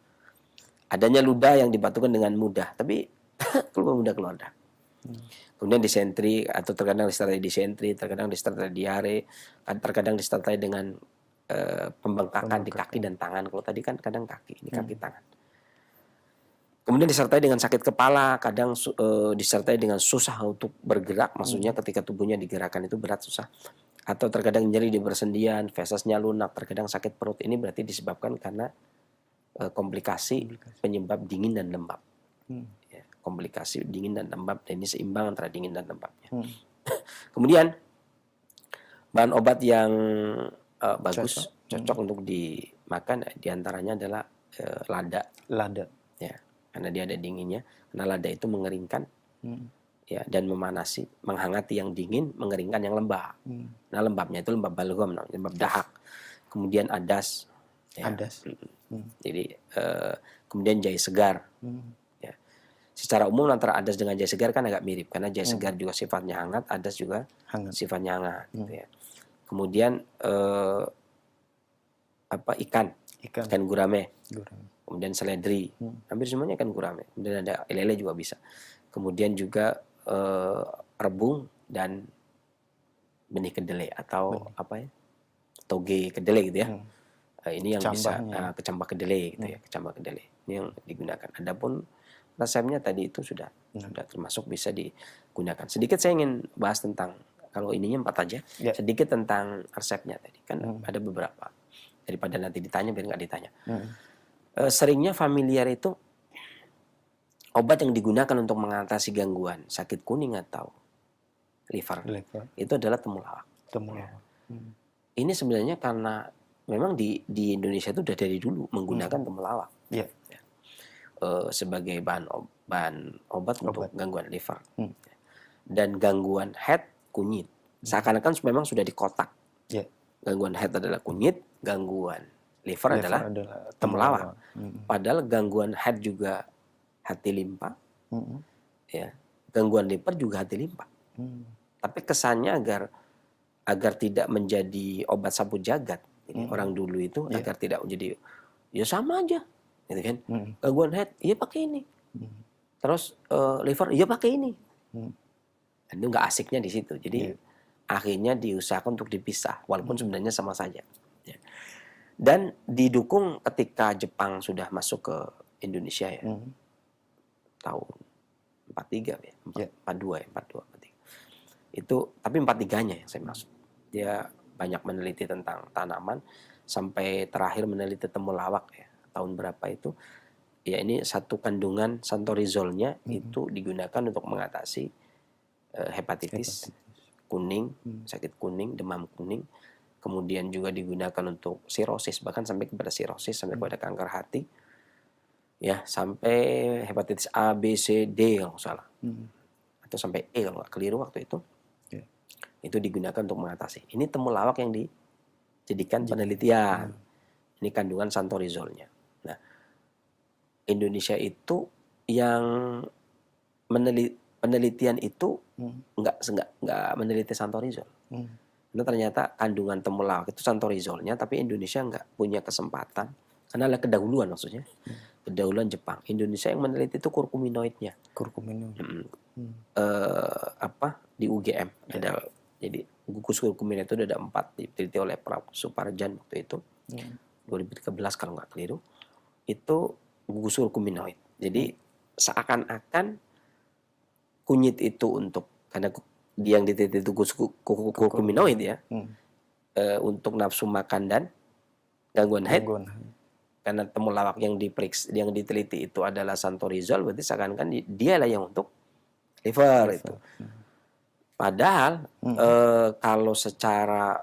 Adanya ludah yang dibatukan dengan mudah, tapi keluar mudah keluar dah. Kemudian disentri atau terkadang disertai disentri, terkadang disertai diare, terkadang disertai dengan pembengkakan di kaki dan tangan. Kalau tadi kan kadang kaki, ini kaki tangan. Kemudian disertai dengan sakit kepala, kadang disertai dengan susah untuk bergerak, maksudnya ketika tubuhnya digerakkan itu berat susah. Atau terkadang nyeri di bersendian, fesesnya lunak, terkadang sakit perut. Ini berarti disebabkan karena komplikasi penyebab dingin dan lembab. Ya, komplikasi dingin dan lembab, dan ini seimbang antara dingin dan lembabnya. Kemudian bahan obat yang bagus, cocok untuk dimakan diantaranya adalah lada. Ya, karena dia ada dinginnya. Karena lada itu mengeringkan, ya, dan memanasi, menghangati yang dingin, mengeringkan yang lembab. Nah lembabnya itu lembab balgam, lembab dahak. Kemudian adas. Ya. Jadi kemudian jahe segar. Ya. Secara umum antara adas dengan jahe segar kan agak mirip, karena jahe segar juga sifatnya hangat, adas juga sifatnya hangat. Gitu ya. Kemudian ikan gurame. Kemudian seledri, hampir semuanya ikan gurame. Kemudian ada lele juga bisa. Kemudian juga rebung dan benih kedelai atau toge kedelai gitu ya. Ini yang bisa Kecambahnya. kecambah kedelai gitu ya, kecambah kedelai. Ini yang digunakan. Adapun resepnya tadi itu sudah termasuk bisa digunakan. Sedikit saya ingin bahas tentang, kalau ininya 4 aja, Ya. sedikit tentang resepnya tadi. Kan ada beberapa. Daripada nanti ditanya biar nggak ditanya. Seringnya familiar itu obat yang digunakan untuk mengatasi gangguan sakit kuning atau liver. Itu adalah temulawak. Temulawak. Ini sebenarnya karena memang di Indonesia itu sudah dari dulu menggunakan temulawak sebagai bahan obat untuk gangguan liver dan gangguan head kunyit. Seakan-akan memang sudah dikotak. Gangguan head adalah kunyit, gangguan liver adalah temulawak. Padahal gangguan head juga hati limpa, ya, gangguan liver juga hati limpa. Tapi kesannya agar tidak menjadi obat sapu jagat. Jadi orang dulu itu agar tidak menjadi, ya sama aja, gitu kan? Gangguan head, iya pakai ini. Terus liver, iya pakai ini. Itu nggak asiknya di situ. Jadi akhirnya diusahakan untuk dipisah, walaupun sebenarnya sama saja. Ya. Dan didukung ketika Jepang sudah masuk ke Indonesia ya, tahun 43 ya, 42 ya, 42, 43. Itu, tapi 43-nya yang saya maksud. Dia banyak meneliti tentang tanaman sampai terakhir meneliti temulawak ya, tahun berapa itu. Ya ini satu kandungan santorizolnya itu digunakan untuk mengatasi hepatitis kuning, sakit kuning, demam kuning. Kemudian juga digunakan untuk sirosis, bahkan sampai kepada sirosis, sampai kepada kanker hati. Ya, sampai hepatitis A, B, C, D kalau nggak salah. Atau sampai E kalau nggak keliru waktu itu. Itu digunakan untuk mengatasi. Ini temulawak yang dijadikan penelitian. Ini kandungan santorizolnya. Nah, Indonesia itu yang penelitian itu nggak meneliti santorizol. Karena ternyata kandungan temulawak itu santorizolnya, tapi Indonesia nggak punya kesempatan. Karena ada kedahuluan maksudnya. Kedahuluan Jepang. Indonesia yang meneliti itu kurkuminoidnya. Di UGM ada. Jadi gugus kurkumin itu ada 4 diteliti oleh Prof. Suparjan waktu itu 2013 kalau nggak keliru. Itu gugus kurkuminoid. Jadi seakan-akan kunyit itu karena dia yang diteliti itu gugus kurkuminoid ya, untuk nafsu makan dan gangguan head. Karena temulawak yang diteliti itu adalah santorizol, berarti seakan-akan dialah yang untuk liver itu. Padahal kalau secara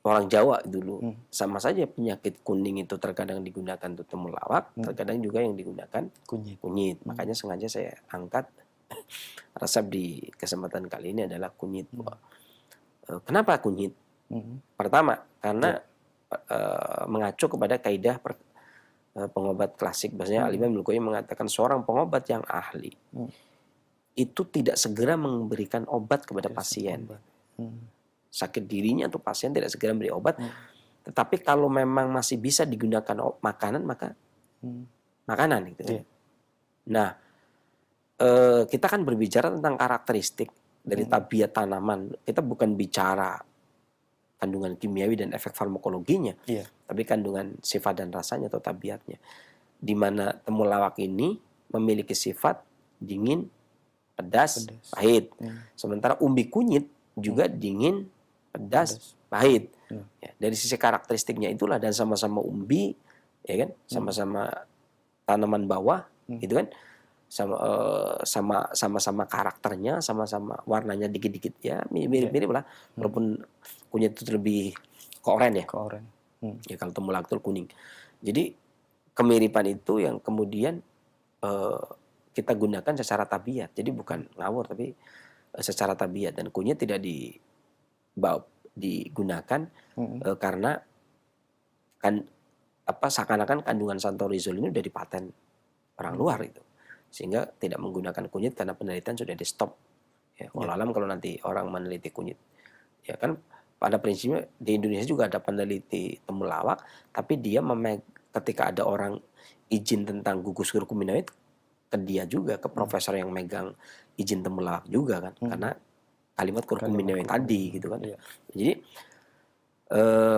orang Jawa dulu sama saja penyakit kuning itu terkadang digunakan untuk temulawak, terkadang juga yang digunakan kunyit. Makanya sengaja saya angkat resep di kesempatan kali ini adalah kunyit. Kenapa kunyit? Pertama, karena mengacu kepada kaidah pengobat klasik. Bahasanya Al-Imam Al-Qayyim mengatakan seorang pengobat yang ahli itu tidak segera memberikan obat kepada pasien. Sakit dirinya atau pasien tidak segera memberi obat. Tetapi kalau memang masih bisa digunakan makanan, maka makanan gitu. Nah, kita kan berbicara tentang karakteristik dari tabiat tanaman. Kita bukan bicara kandungan kimiawi dan efek farmakologinya, tapi kandungan sifat dan rasanya atau tabiatnya. Di mana temulawak ini memiliki sifat dingin, pedas. Pahit. Sementara umbi kunyit juga dingin, pedas, pahit. Ya, dari sisi karakteristiknya itulah, dan sama-sama umbi, ya kan, sama-sama tanaman bawah, gitu kan, sama-sama karakternya, sama-sama warnanya dikit-dikit ya mirip-mirip lah, walaupun kunyit itu lebih ke oranye ya. Ya kalau temulawak itu kuning. Jadi kemiripan itu yang kemudian kita gunakan secara tabiat. Jadi bukan ngawur, tapi secara tabiat. Dan kunyit tidak digunakan karena seakan-akan kandungan santorizol ini udah dipaten orang luar itu, sehingga tidak menggunakan kunyit karena penelitian sudah di stop. Ya, alam kalau nanti orang meneliti kunyit, ya kan pada prinsipnya di Indonesia juga ada peneliti temulawak, tapi dia ketika ada orang izin tentang gugus kurkuminoid, ke dia juga, ke profesor yang megang izin temulawak juga kan, karena kalimat kurkuminoid tadi gitu kan. Jadi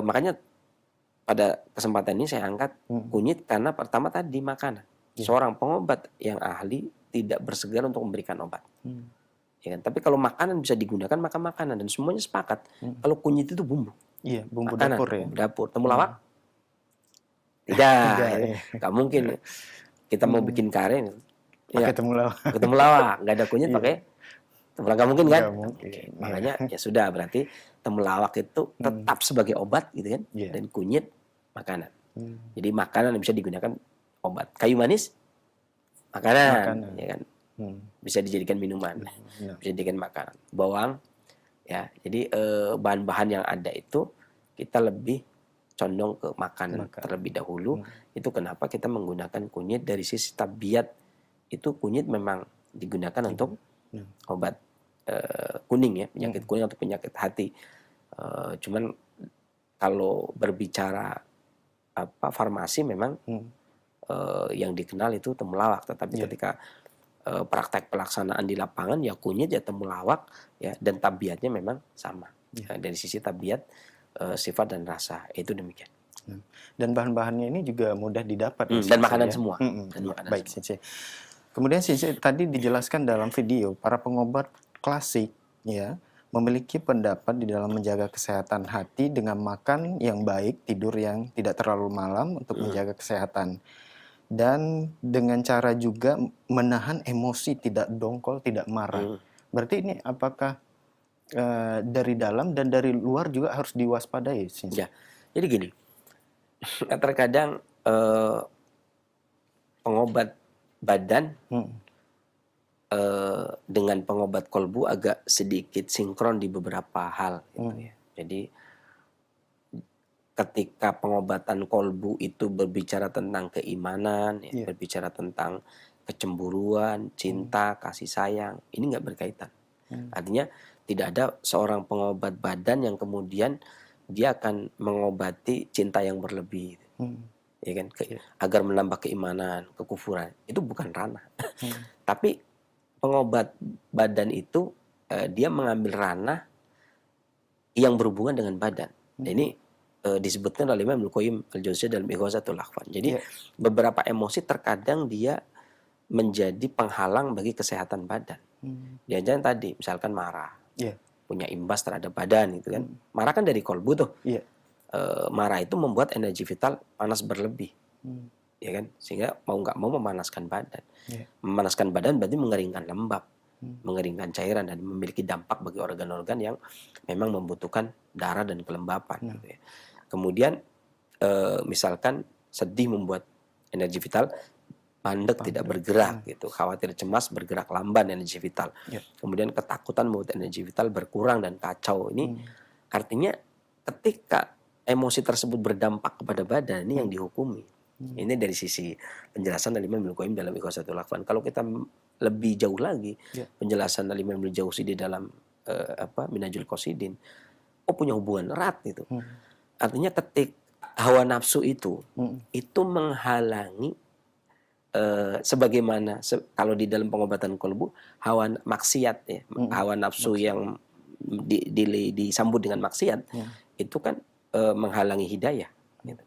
makanya pada kesempatan ini saya angkat kunyit karena pertama tadi makanan. Seorang pengobat yang ahli tidak bersegan untuk memberikan obat. Ya kan? Tapi kalau makanan bisa digunakan maka makanan, dan semuanya sepakat. Kalau kunyit itu bumbu. Iya, bumbu Makanan, dapur ya. bumbu dapur. Temulawak? Tidak. Nggak mungkin. Kita mau bikin kare Pakai temulawak. pakai temulawak, nggak ada kunyit pakai temulawak, nggak mungkin kan? Nggak mungkin. Oke. Makanya ya sudah, berarti temulawak itu tetap sebagai obat gitu kan, dan kunyit makanan. Jadi makanan yang bisa digunakan obat. Kayu manis makanan. Ya kan? Bisa dijadikan minuman, bisa dijadikan makanan. Bawang, ya. Jadi bahan-bahan yang ada itu kita lebih condong ke makanan terlebih dahulu. Itu kenapa kita menggunakan kunyit. Dari sisi tabiat itu kunyit memang digunakan untuk obat kuning ya, penyakit kuning atau penyakit hati. Cuman kalau berbicara farmasi memang yang dikenal itu temulawak. Tetapi ketika praktek pelaksanaan di lapangan ya kunyit ya temulawak ya, dan tabiatnya memang sama. Dari sisi tabiat, sifat dan rasa itu demikian. Dan bahan-bahannya ini juga mudah didapat. Dan makanan semua. Dan makanan Baik, semua. Sensei. Kemudian Sensei tadi dijelaskan dalam video para pengobat klasik ya memiliki pendapat di dalam menjaga kesehatan hati dengan makan yang baik, tidur yang tidak terlalu malam untuk menjaga kesehatan. Dan dengan cara juga menahan emosi, tidak dongkol, tidak marah. Berarti ini apakah dari dalam dan dari luar juga harus diwaspadai, Sensei? Ya, jadi gini, terkadang pengobat badan dengan pengobat kolbu agak sedikit sinkron di beberapa hal. Gitu ya. Jadi ketika pengobatan kolbu itu berbicara tentang keimanan, ya, berbicara tentang kecemburuan, cinta, kasih sayang, ini nggak berkaitan. Artinya tidak ada seorang pengobat badan yang kemudian dia akan mengobati cinta yang berlebih, ya kan, agar menambah keimanan, kekufuran. Itu bukan ranah. Tapi pengobat badan itu dia mengambil ranah yang berhubungan dengan badan. Nah, ini disebutkan oleh Imam Al-Qayyim Al-Jauziyah dalam Ighazatul Lahfan. Jadi beberapa emosi terkadang dia menjadi penghalang bagi kesehatan badan. Jangan tadi misalkan marah, punya imbas terhadap badan gitu kan. Marah kan dari kolbu tuh. Marah itu membuat energi vital panas berlebih, ya kan, sehingga mau nggak mau memanaskan badan. Memanaskan badan berarti mengeringkan lembab, mengeringkan cairan, dan memiliki dampak bagi organ-organ yang memang membutuhkan darah dan kelembapan. Gitu ya. Kemudian misalkan sedih membuat energi vital mandek, tidak bergerak gitu, khawatir cemas bergerak lamban energi vital. Kemudian ketakutan membuat energi vital berkurang dan kacau. Ini artinya ketika emosi tersebut berdampak kepada badan, ini yang dihukumi. Ini dari sisi penjelasan dari Imam Al-Qayyim dalam Ighazatul Lahfan. Kalau kita lebih jauh lagi, penjelasan dari Imam Al-Jauzi di dalam Minhajul Qasidin, punya hubungan erat gitu. Artinya ketika hawa nafsu itu menghalangi, sebagaimana kalau di dalam pengobatan kolbu hawa maksiat ya, hawa nafsu yang disambut dengan maksiat itu kan menghalangi hidayah gitu.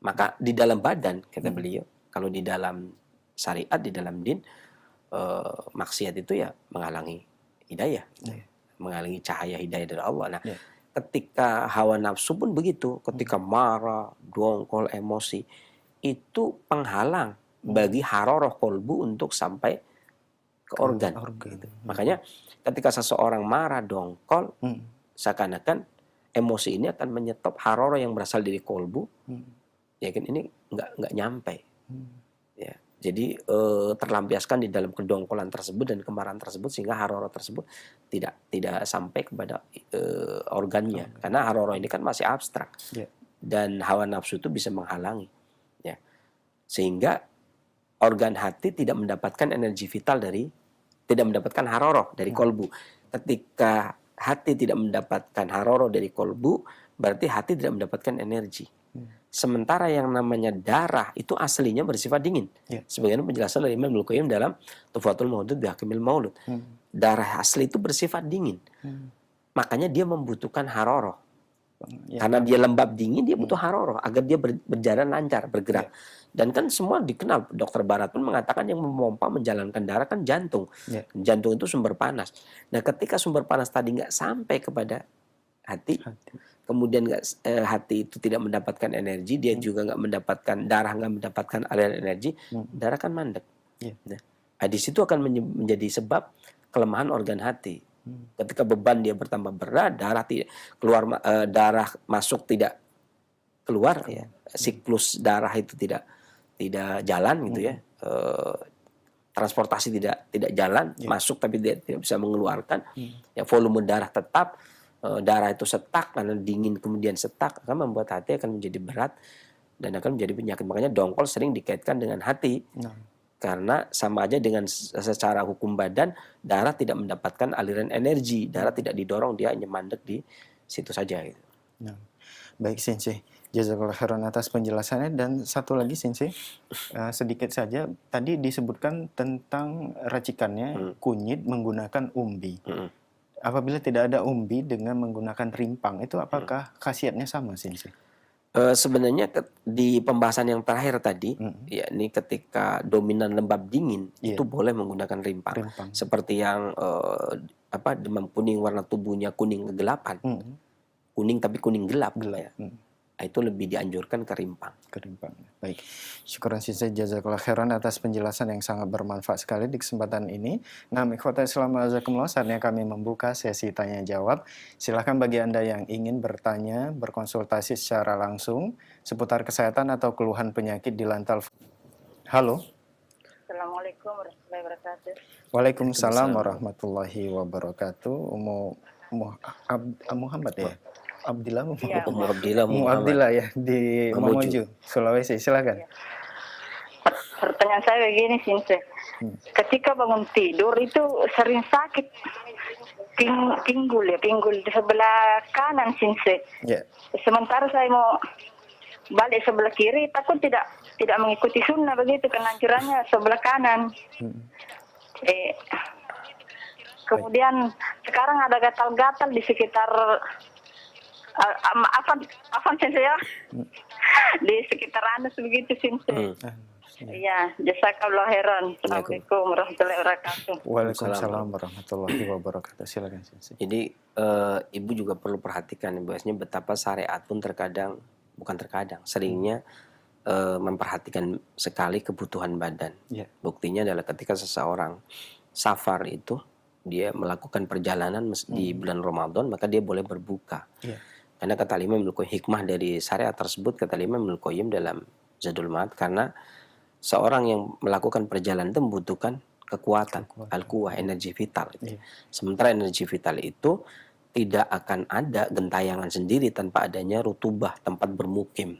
Maka di dalam badan, kata beliau, kalau di dalam syariat, di dalam din, maksiat itu ya menghalangi hidayah, menghalangi cahaya hidayah dari Allah. Nah, ketika hawa nafsu pun begitu, ketika marah, dongkol, emosi, itu penghalang bagi haroroh kolbu untuk sampai ke organ. Gitu. Makanya ketika seseorang marah, dongkol, seakan-akan emosi ini akan menyetop haroroh yang berasal dari kolbu. Ya kan, ini nggak nyampe. Ya, jadi terlampiaskan di dalam kedongkolan tersebut dan kemarahan tersebut, sehingga haroroh tersebut tidak sampai kepada organnya. Karena haroroh ini kan masih abstrak. Dan hawa nafsu itu bisa menghalangi. Ya. Sehingga organ hati tidak mendapatkan energi vital tidak mendapatkan haroroh dari kolbu. Ketika hati tidak mendapatkan haroroh dari kolbu, berarti hati tidak mendapatkan energi. Sementara yang namanya darah itu aslinya bersifat dingin. Sebagaimana penjelasan dari Imam Al-Qayyim dalam Tuhfatul Maudud Bihakimil Maulud. Darah asli itu bersifat dingin. Makanya dia membutuhkan haroroh. Ya. Karena dia lembab dingin, dia butuh haroroh agar dia berjalan lancar, bergerak. Dan kan semua dikenal, dokter barat pun mengatakan yang memompa menjalankan darah kan jantung. Ya. Jantung itu sumber panas. Nah, ketika sumber panas tadi nggak sampai kepada hati, kemudian hati itu tidak mendapatkan energi, dia juga nggak mendapatkan darah, nggak mendapatkan aliran energi, darah kan mandek. Nah, di situ akan menjadi sebab kelemahan organ hati. Ketika beban dia bertambah berat, darah tidak keluar, darah masuk tidak keluar, ya, siklus darah itu tidak jalan gitu ya, transportasi tidak jalan, masuk tapi tidak bisa mengeluarkan, ya volume darah tetap, darah itu setak karena dingin kemudian setak, akan membuat hati akan menjadi berat dan akan menjadi penyakit. Makanya dongkol sering dikaitkan dengan hati. Karena sama aja dengan secara hukum badan, darah tidak mendapatkan aliran energi, darah tidak didorong, dia hanya mandek di situ saja. Gitu. Baik Sensei, jazakallah khairan atas penjelasannya. Dan satu lagi Sensei, sedikit saja, tadi disebutkan tentang racikannya kunyit menggunakan umbi. Apabila tidak ada umbi dengan menggunakan rimpang, itu apakah khasiatnya sama Sensei? Sebenarnya di pembahasan yang terakhir tadi, yakni ketika dominan lembab dingin, itu boleh menggunakan rimpang. Seperti yang demam kuning warna tubuhnya kuning kegelapan, kuning tapi kuning gelap. Ya. Itu lebih dianjurkan ke rimpang. Baik. Syukuran Sensei, jazakallah khairan atas penjelasan yang sangat bermanfaat sekali di kesempatan ini. Nah, ikhwata Islam azakumullah, saatnya kami membuka sesi tanya jawab. Silakan bagi Anda yang ingin bertanya, berkonsultasi secara langsung seputar kesehatan atau keluhan penyakit di lantal. Halo. Assalamualaikum warahmatullahi wabarakatuh. Waalaikumsalam warahmatullahi wabarakatuh. Muhammad ya? Abdillah, Abdillah ya, di Mamuju, Sulawesi. Silakan. Pertanyaan saya begini, Sensei. Ketika bangun tidur itu sering sakit pinggul di sebelah kanan, Sensei. Sementara saya mau balik sebelah kiri, takut tidak mengikuti sunnah begitu, karena anjurannya sebelah kanan. Kemudian sekarang ada gatal-gatal di sekitar apa Sensei ya? Di sekitar anus begitu Sensei. Iya, jazakallahu khairan. Assalamualaikum warahmatullahi wabarakatuh. Waalaikumsalam warahmatullahi wabarakatuh. Silakan Sensei. Jadi ibu juga perlu perhatikan bahwasanya betapa syariat pun seringnya memperhatikan sekali kebutuhan badan. Buktinya adalah ketika seseorang safar itu dia melakukan perjalanan di bulan Ramadan, maka dia boleh berbuka. Karena kata Imam Ibnu Qayyim, hikmah dari syariat tersebut, kata Imam Ibnu Qayyim dalam Zadul Ma'ad, karena seorang yang melakukan perjalanan itu membutuhkan kekuatan, al-quwah, energi vital. Sementara energi vital itu tidak akan ada gentayangan sendiri tanpa adanya rutubah, tempat bermukim.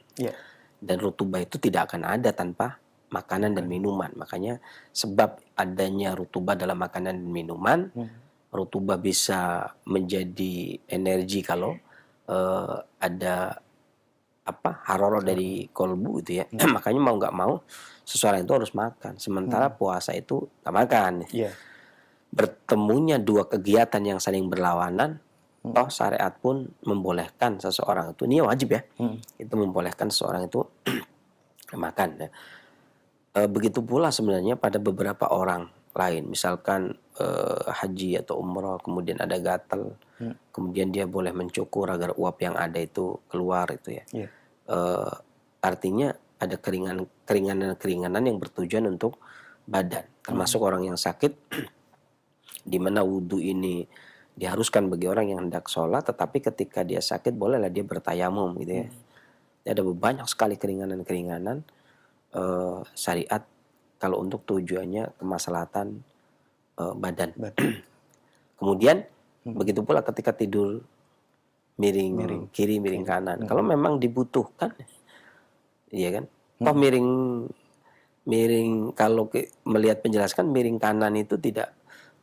Dan rutubah itu tidak akan ada tanpa makanan dan minuman. Makanya sebab adanya rutubah dalam makanan dan minuman, rutubah bisa menjadi energi kalau ada haroro dari kolbu gitu ya. Makanya mau nggak mau seseorang itu harus makan. Sementara puasa itu nggak makan. Bertemunya dua kegiatan yang saling berlawanan, toh syariat pun membolehkan seseorang itu, ini wajib ya, itu membolehkan seseorang itu makan. Begitu pula sebenarnya pada beberapa orang lain, misalkan haji atau umroh, kemudian ada gatal, kemudian dia boleh mencukur agar uap yang ada itu keluar itu ya. Artinya ada keringanan yang bertujuan untuk badan, termasuk orang yang sakit, di mana wudhu ini diharuskan bagi orang yang hendak sholat, tetapi ketika dia sakit bolehlah dia bertayamum gitu ya. Ada banyak sekali keringanan syariat kalau untuk tujuannya kemaslahatan badan. Kemudian begitu pula ketika tidur miring kiri, miring kanan. Kalau memang dibutuhkan, iya kan? Toh miring kalau melihat penjelasan miring kanan itu tidak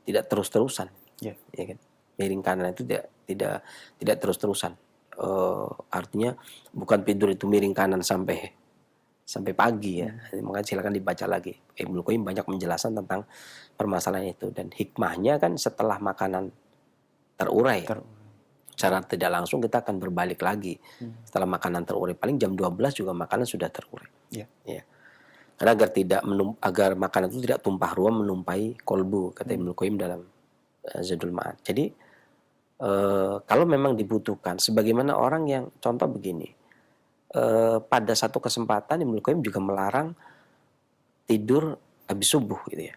terus-terusan, ya kan? Miring kanan itu tidak terus-terusan. Artinya bukan tidur itu miring kanan sampai pagi ya. Maka silakan dibaca lagi. Ibnu Qayyim banyak menjelaskan tentang permasalahan itu, dan hikmahnya kan setelah makanan terurai. secara tidak langsung kita akan berbalik lagi setelah makanan terurai. Paling jam 12 juga makanan sudah terurai. Ya. Ya. Karena agar makanan itu tidak tumpah ruah menumpai kolbu, kata Ibnu Qayyim dalam Zadul Ma'ad. Jadi kalau memang dibutuhkan, sebagaimana orang yang contoh begini, pada satu kesempatan Ibnu Qayyim juga melarang tidur habis subuh gitu ya.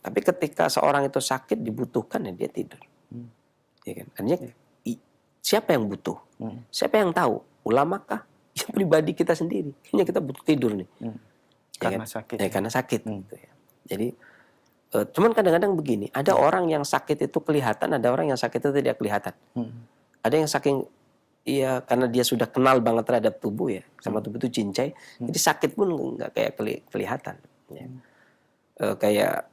Tapi ketika seorang itu sakit dibutuhkan ya dia tidur. Ya kan? Artinya siapa yang butuh? Siapa yang tahu? Ulamakah? Ya pribadi kita sendiri. Hanya kita butuh tidur nih. Karena kan? sakit. Ya, karena sakit. Gitu ya. Jadi cuman kadang-kadang begini, ada orang yang sakit itu kelihatan, ada orang yang sakit itu tidak kelihatan. Ada yang saking ya karena dia sudah kenal banget terhadap tubuh ya, sama tubuh itu cincai, jadi sakit pun nggak kayak kelihatan. Ya. Kayak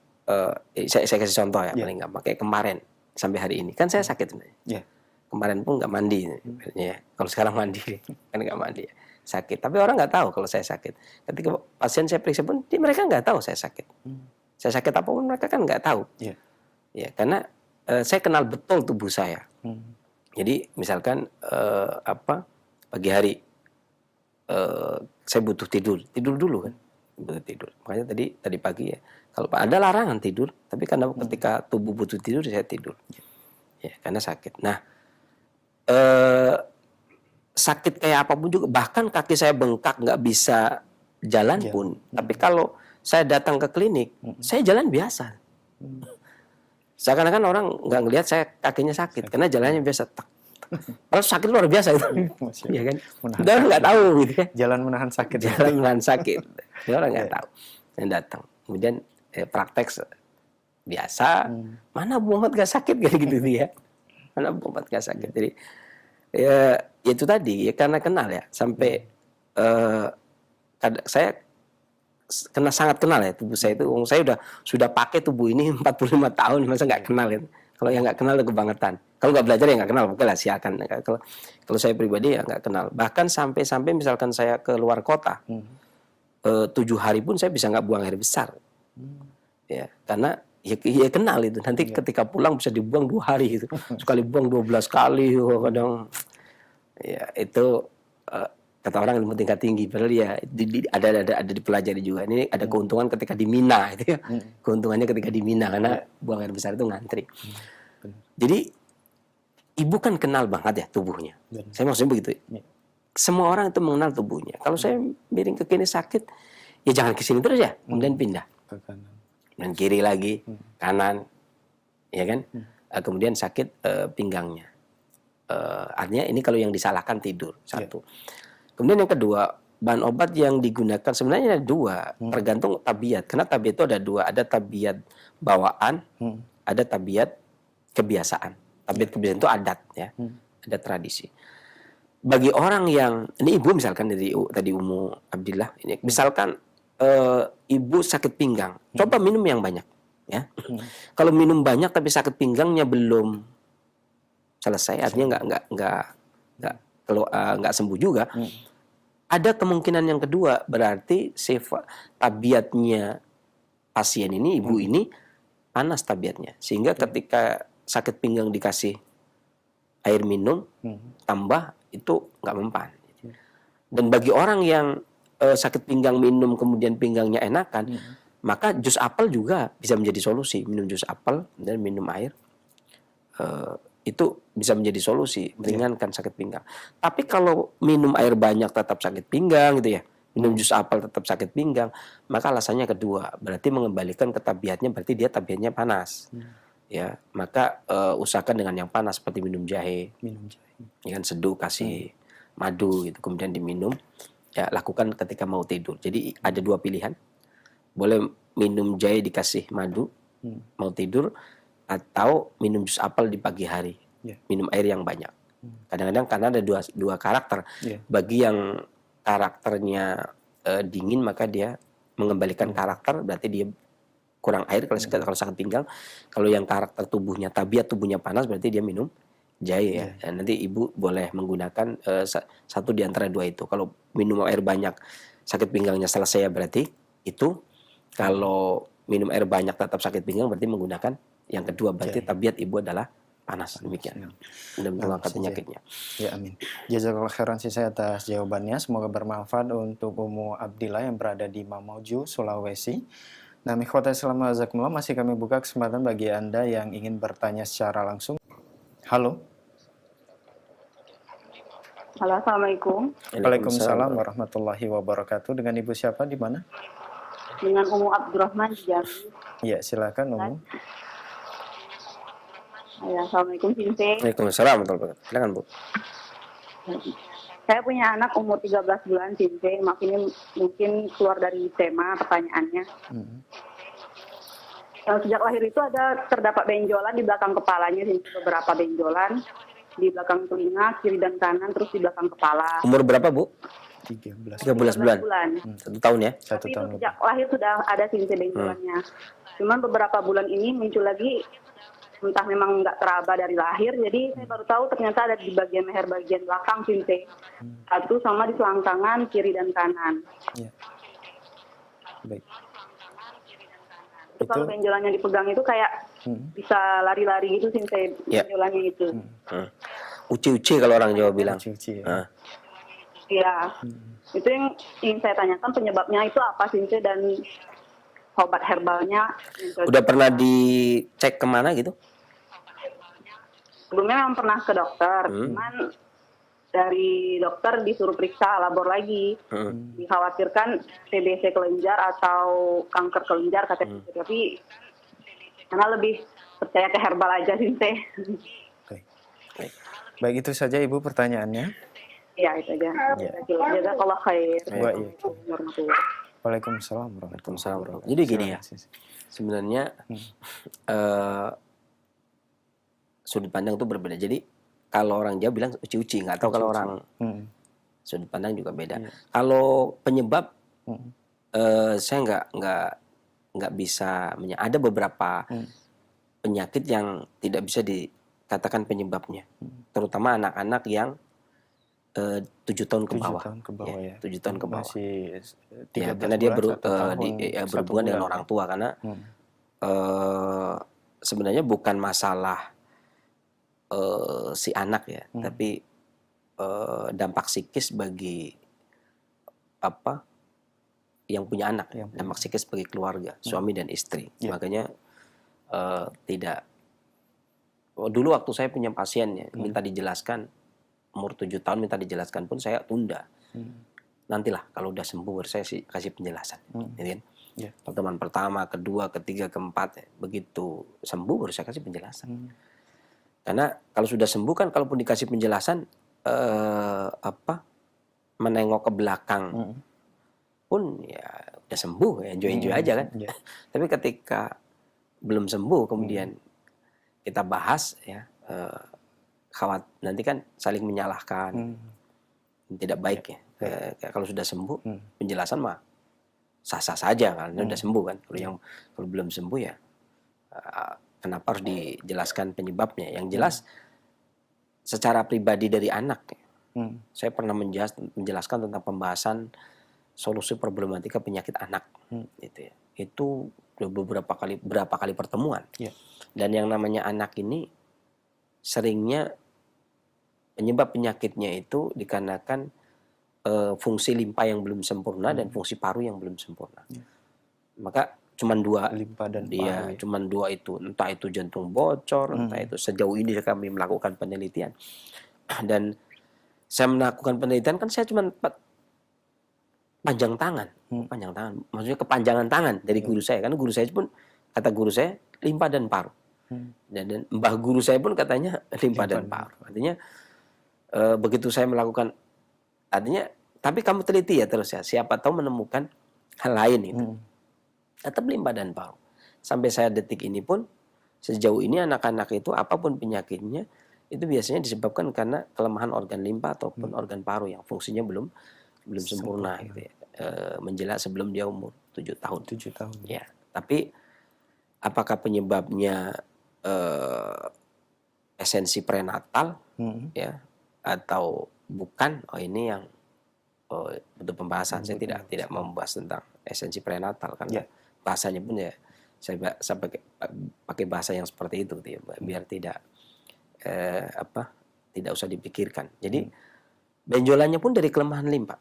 saya kasih contoh ya, paling gampang kayak kemarin sampai hari ini kan saya sakit sebenarnya. Kemarin pun nggak mandi, ya. Kalau sekarang mandi kan nggak mandi. Ya. Sakit, tapi orang nggak tahu kalau saya sakit. Ketika pasien saya periksa pun, mereka nggak tahu saya sakit. Saya sakit apapun mereka kan nggak tahu. Ya, karena saya kenal betul tubuh saya. Jadi misalkan pagi hari saya butuh tidur dulu kan, butuh tidur. Makanya tadi pagi ya, kalau ada larangan tidur, tapi karena ketika tubuh butuh tidur saya tidur. Ya, karena sakit. Nah, sakit kayak apapun juga, bahkan kaki saya bengkak nggak bisa jalan pun, tapi kalau saya datang ke klinik, saya jalan biasa. Seakan-akan orang nggak ngelihat saya kakinya sakit, karena jalannya biasa. Padahal sakit luar biasa itu, ya kan? Dan nggak tahu gitu ya. Jalan menahan sakit. Jalan menahan sakit, dia orang nggak tahu. Dan datang, kemudian praktek biasa, mana Bu Muhammad nggak sakit kayak gitu ya? Mana Bu Muhammad nggak sakit? Jadi ya itu tadi ya karena kenal ya sampai saya sangat kenal ya tubuh saya itu. Saya sudah pakai tubuh ini 45 tahun, masa nggak kenal ya? Kalau yang nggak kenal itu kebangetan. Kalau nggak belajar ya nggak kenal, oke lah silakan. Kalau saya pribadi ya nggak kenal. Bahkan sampai misalkan saya ke luar kota, 7 hari pun saya bisa nggak buang air besar. Ya karena ya kenal itu. Nanti ketika pulang bisa dibuang 2 hari gitu. Sekali buang 12 kali, kadang ya itu kata orang ilmu tingkat tinggi. Padahal ya ada dipelajari juga. Ini ada keuntungan ketika di Mina itu ya. Keuntungannya ketika di Mina karena buang air besar itu ngantri. Jadi ibu kan kenal banget ya tubuhnya. Saya maksudnya begitu. Semua orang itu mengenal tubuhnya. Kalau saya miring ke kiri sakit, ya jangan ke sini terus ya. Kemudian pindah. Ke kanan. Dan kiri lagi, kanan. Ya kan? Kemudian sakit pinggangnya. Artinya ini kalau yang disalahkan tidur. Satu. Kemudian yang kedua, bahan obat yang digunakan sebenarnya ada 2, tergantung tabiat. Karena tabiat itu ada 2, ada tabiat bawaan, ada tabiat kebiasaan. Tabiat kebiasaan itu adat ya, ada tradisi. Bagi orang yang ini ibu misalkan dari tadi Ummu Abdillah ini, misalkan ibu sakit pinggang, coba minum yang banyak ya. Kalau minum banyak tapi sakit pinggangnya belum selesai, artinya nggak sembuh juga. Ada kemungkinan yang kedua, berarti sifat tabiatnya pasien ini, ibu ini panas tabiatnya, sehingga ketika sakit pinggang dikasih air minum tambah itu nggak mempan. Dan bagi orang yang sakit pinggang minum kemudian pinggangnya enakan, maka jus apel juga bisa menjadi solusi. Minum jus apel dan minum air itu bisa menjadi solusi, meringankan sakit pinggang. Tapi kalau minum air banyak tetap sakit pinggang gitu ya, minum jus apel tetap sakit pinggang, maka alasannya kedua, berarti mengembalikan ke tabiatnya, berarti dia tabiatnya panas. Ya, maka usahakan dengan yang panas seperti minum jahe. Ya kan, seduh kasih madu gitu, kemudian diminum. Ya, lakukan ketika mau tidur. Jadi ada 2 pilihan. Boleh minum jahe dikasih madu mau tidur, atau minum jus apel di pagi hari, minum air yang banyak. Kadang-kadang karena ada dua karakter. Bagi yang karakternya dingin, maka dia mengembalikan karakter, berarti dia kurang air kalau sakit pinggang. Kalau yang karakter tubuhnya, tabiat tubuhnya panas, berarti dia minum jahe ya. Dan nanti ibu boleh menggunakan satu di antara 2 itu. Kalau minum air banyak sakit pinggangnya selesai ya berarti itu. Kalau minum air banyak tetap sakit pinggang berarti menggunakan yang kedua, berarti tabiat ibu adalah panas demikian. Nah, Dan mengangkat Sensei. penyakitnya. Ya, amin. Jazakallah khairan Sensei atas jawabannya. Semoga bermanfaat untuk Umu Abdillah yang berada di Mamuju, Sulawesi. Nah, ikhwata Islam azakumullah, masih kami buka kesempatan bagi Anda yang ingin bertanya secara langsung. Halo. Halo, assalamualaikum. Waalaikumsalam warahmatullahi wabarakatuh. Dengan Ibu siapa di mana? Dengan Umu Abdurrahman di Jambi. Ya, silakan Umu. Ya, assalamualaikum Sensei. Waalaikumsalam warahmatullahi wabarakatuh. Silakan Bu. Saya punya anak umur 13 bulan Sensei. Maaf ini mungkin keluar dari tema pertanyaannya. Sejak lahir itu terdapat benjolan di belakang kepalanya, beberapa benjolan di belakang telinga, kiri dan kanan, terus di belakang kepala. Umur berapa Bu? 13 13 bulan. 1 tahun ya? Satu Tapi itu tahun. sejak lahir sudah ada Sensei benjolannya. Cuman beberapa bulan ini muncul lagi, entah memang nggak teraba dari lahir, jadi saya baru tahu ternyata ada di bagian leher bagian belakang Sensei. Satu sama di selangkangan kiri dan kanan. Ya. Baik. Terus kalau benjolannya dipegang itu kayak bisa lari-lari gitu Sensei, Ya. benjolannya itu. Uci-uci kalau orang Jawa bilang. Cuci. Nah, Iya. Itu yang ingin saya tanyakan, penyebabnya itu apa Sensei dan obat herbalnya. udah pernah dicek kemana gitu? Sebelumnya memang pernah ke dokter, cuman dari dokter disuruh periksa labor lagi. Dikhawatirkan TBC kelenjar atau kanker kelenjar katanya. Tapi karena lebih percaya ke herbal aja Sensei. Baik, itu saja Ibu pertanyaannya. Iya, itu aja. Jazakallah khair. Warahmatullahi. Waalaikumsalam Waalaikumsalam. Jadi gini ya, sebenarnya sudut pandang itu berbeda. Jadi kalau orang Jawa bilang uci-uci, nggak tahu kalau orang sudut pandang juga beda. Kalau penyebab saya nggak bisa ada beberapa penyakit yang tidak bisa dikatakan penyebabnya, terutama anak-anak yang 7 tahun ke bawah. 7 tahun ke bawah ya. 7 tahun ke bawah. Masih Ya, 13 karena dia bulan, 1 tahun, 1 berhubungan dengan bulan. orang tua, karena sebenarnya bukan masalah si anak ya, tapi dampak psikis bagi yang punya anak, dampak psikis bagi keluarga, suami dan istri. Makanya tidak. Dulu waktu saya punya pasien ya, minta dijelaskan umur 7 tahun, minta dijelaskan pun saya tunda. Nantilah kalau udah sembuh baru saya kasih penjelasan, gitu kan? Pertemuan pertama, kedua, ketiga, keempat, begitu sembuh baru saya kasih penjelasan. Karena kalau sudah sembuh kan, kalaupun dikasih penjelasan menengok ke belakang pun ya udah sembuh, ya enjoy aja kan. Tapi ketika belum sembuh kemudian kita bahas ya, nanti kan saling menyalahkan, tidak baik ya. Kalau sudah sembuh penjelasan mah sah-sah saja karena udah sembuh kan. Kalau belum sembuh ya kenapa harus dijelaskan penyebabnya? Yang jelas secara pribadi dari anak ya, saya pernah menjelaskan tentang pembahasan solusi problematika penyakit anak, gitu ya. Itu berapa kali pertemuan. Dan yang namanya anak ini seringnya penyebab penyakitnya itu dikarenakan fungsi limpa yang belum sempurna dan fungsi paru yang belum sempurna. Maka cuman 2 limpa dan dia, paru. cuman 2 itu, entah itu jantung bocor, entah itu sejauh ini kami melakukan penelitian. Dan saya melakukan penelitian kan saya cuman panjang tangan. Maksudnya kepanjangan tangan dari guru saya, karena guru saya pun kata guru saya limpa dan paru. Dan mbah guru saya pun katanya limpa dan paru. Artinya begitu saya melakukan, artinya tapi kamu teliti ya terus ya, siapa tahu menemukan hal lain itu. Tetap limpa dan paru. Sampai saya detik ini pun sejauh ini anak-anak itu apapun penyakitnya itu biasanya disebabkan karena kelemahan organ limpa ataupun organ paru yang fungsinya belum sempurna gitu ya. Menjelang sebelum dia umur 7 tahun. 7 tahun. Ya, tapi apakah penyebabnya esensi prenatal ya atau bukan? Ini yang butuh pembahasan. Saya tidak membahas tentang esensi prenatal karena bahasanya pun ya saya pakai bahasa yang seperti itu gitu ya, biar tidak tidak usah dipikirkan. Jadi benjolannya pun dari kelemahan limpa.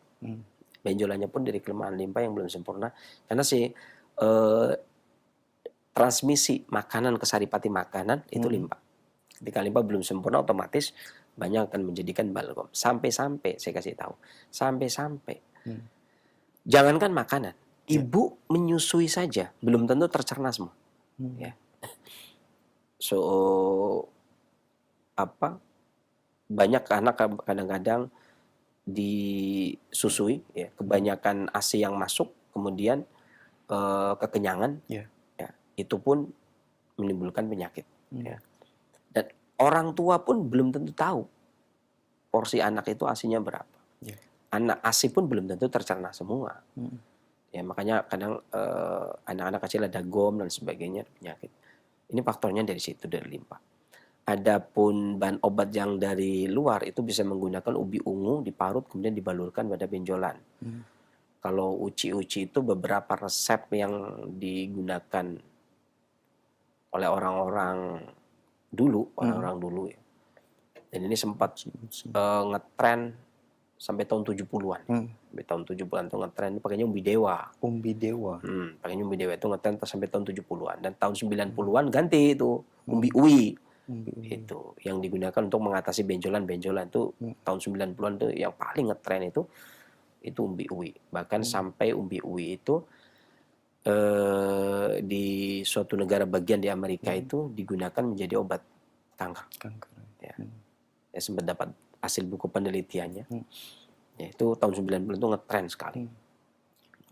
Benjolannya pun dari kelemahan limpa yang belum sempurna. Karena transmisi makanan ke saripati makanan itu limpa. Ketika limpa belum sempurna, otomatis banyak akan menjadikan balgam. Sampai-sampai saya kasih tahu, sampai-sampai jangankan makanan, ibu menyusui saja belum tentu tercerna semua. Ya. So banyak anak kadang-kadang disusui, ya, kebanyakan ASI yang masuk, kemudian kekenyangan, ya, itu pun menimbulkan penyakit. Ya. Dan orang tua pun belum tentu tahu porsi anak itu ASInya berapa. Anak ASI pun belum tentu tercerna semua. Ya, makanya kadang anak-anak kecil ada GOM dan sebagainya, penyakit. Ini faktornya dari situ, dari limpa. Adapun bahan obat yang dari luar itu bisa menggunakan ubi ungu diparut kemudian dibalurkan pada benjolan. Kalau uci-uci itu beberapa resep yang digunakan oleh orang-orang dulu, ya. Dan ini sempat ngetren sampai tahun 70-an. Sampai tahun 70-an itu ngetren pakainya umbi dewa. Umbi dewa. Pakainya umbi dewa itu ngetren sampai tahun 70-an, dan tahun 90-an ganti itu umbi uwi. Itu yang digunakan untuk mengatasi benjolan-benjolan itu tahun 90-an itu yang paling ngetren itu umbi uwi. Bahkan sampai umbi uwi itu di suatu negara bagian di Amerika itu digunakan menjadi obat kanker. Ya. Ya, sempat dapat hasil buku penelitiannya. Ya, itu tahun 90 itu ngetren sekali.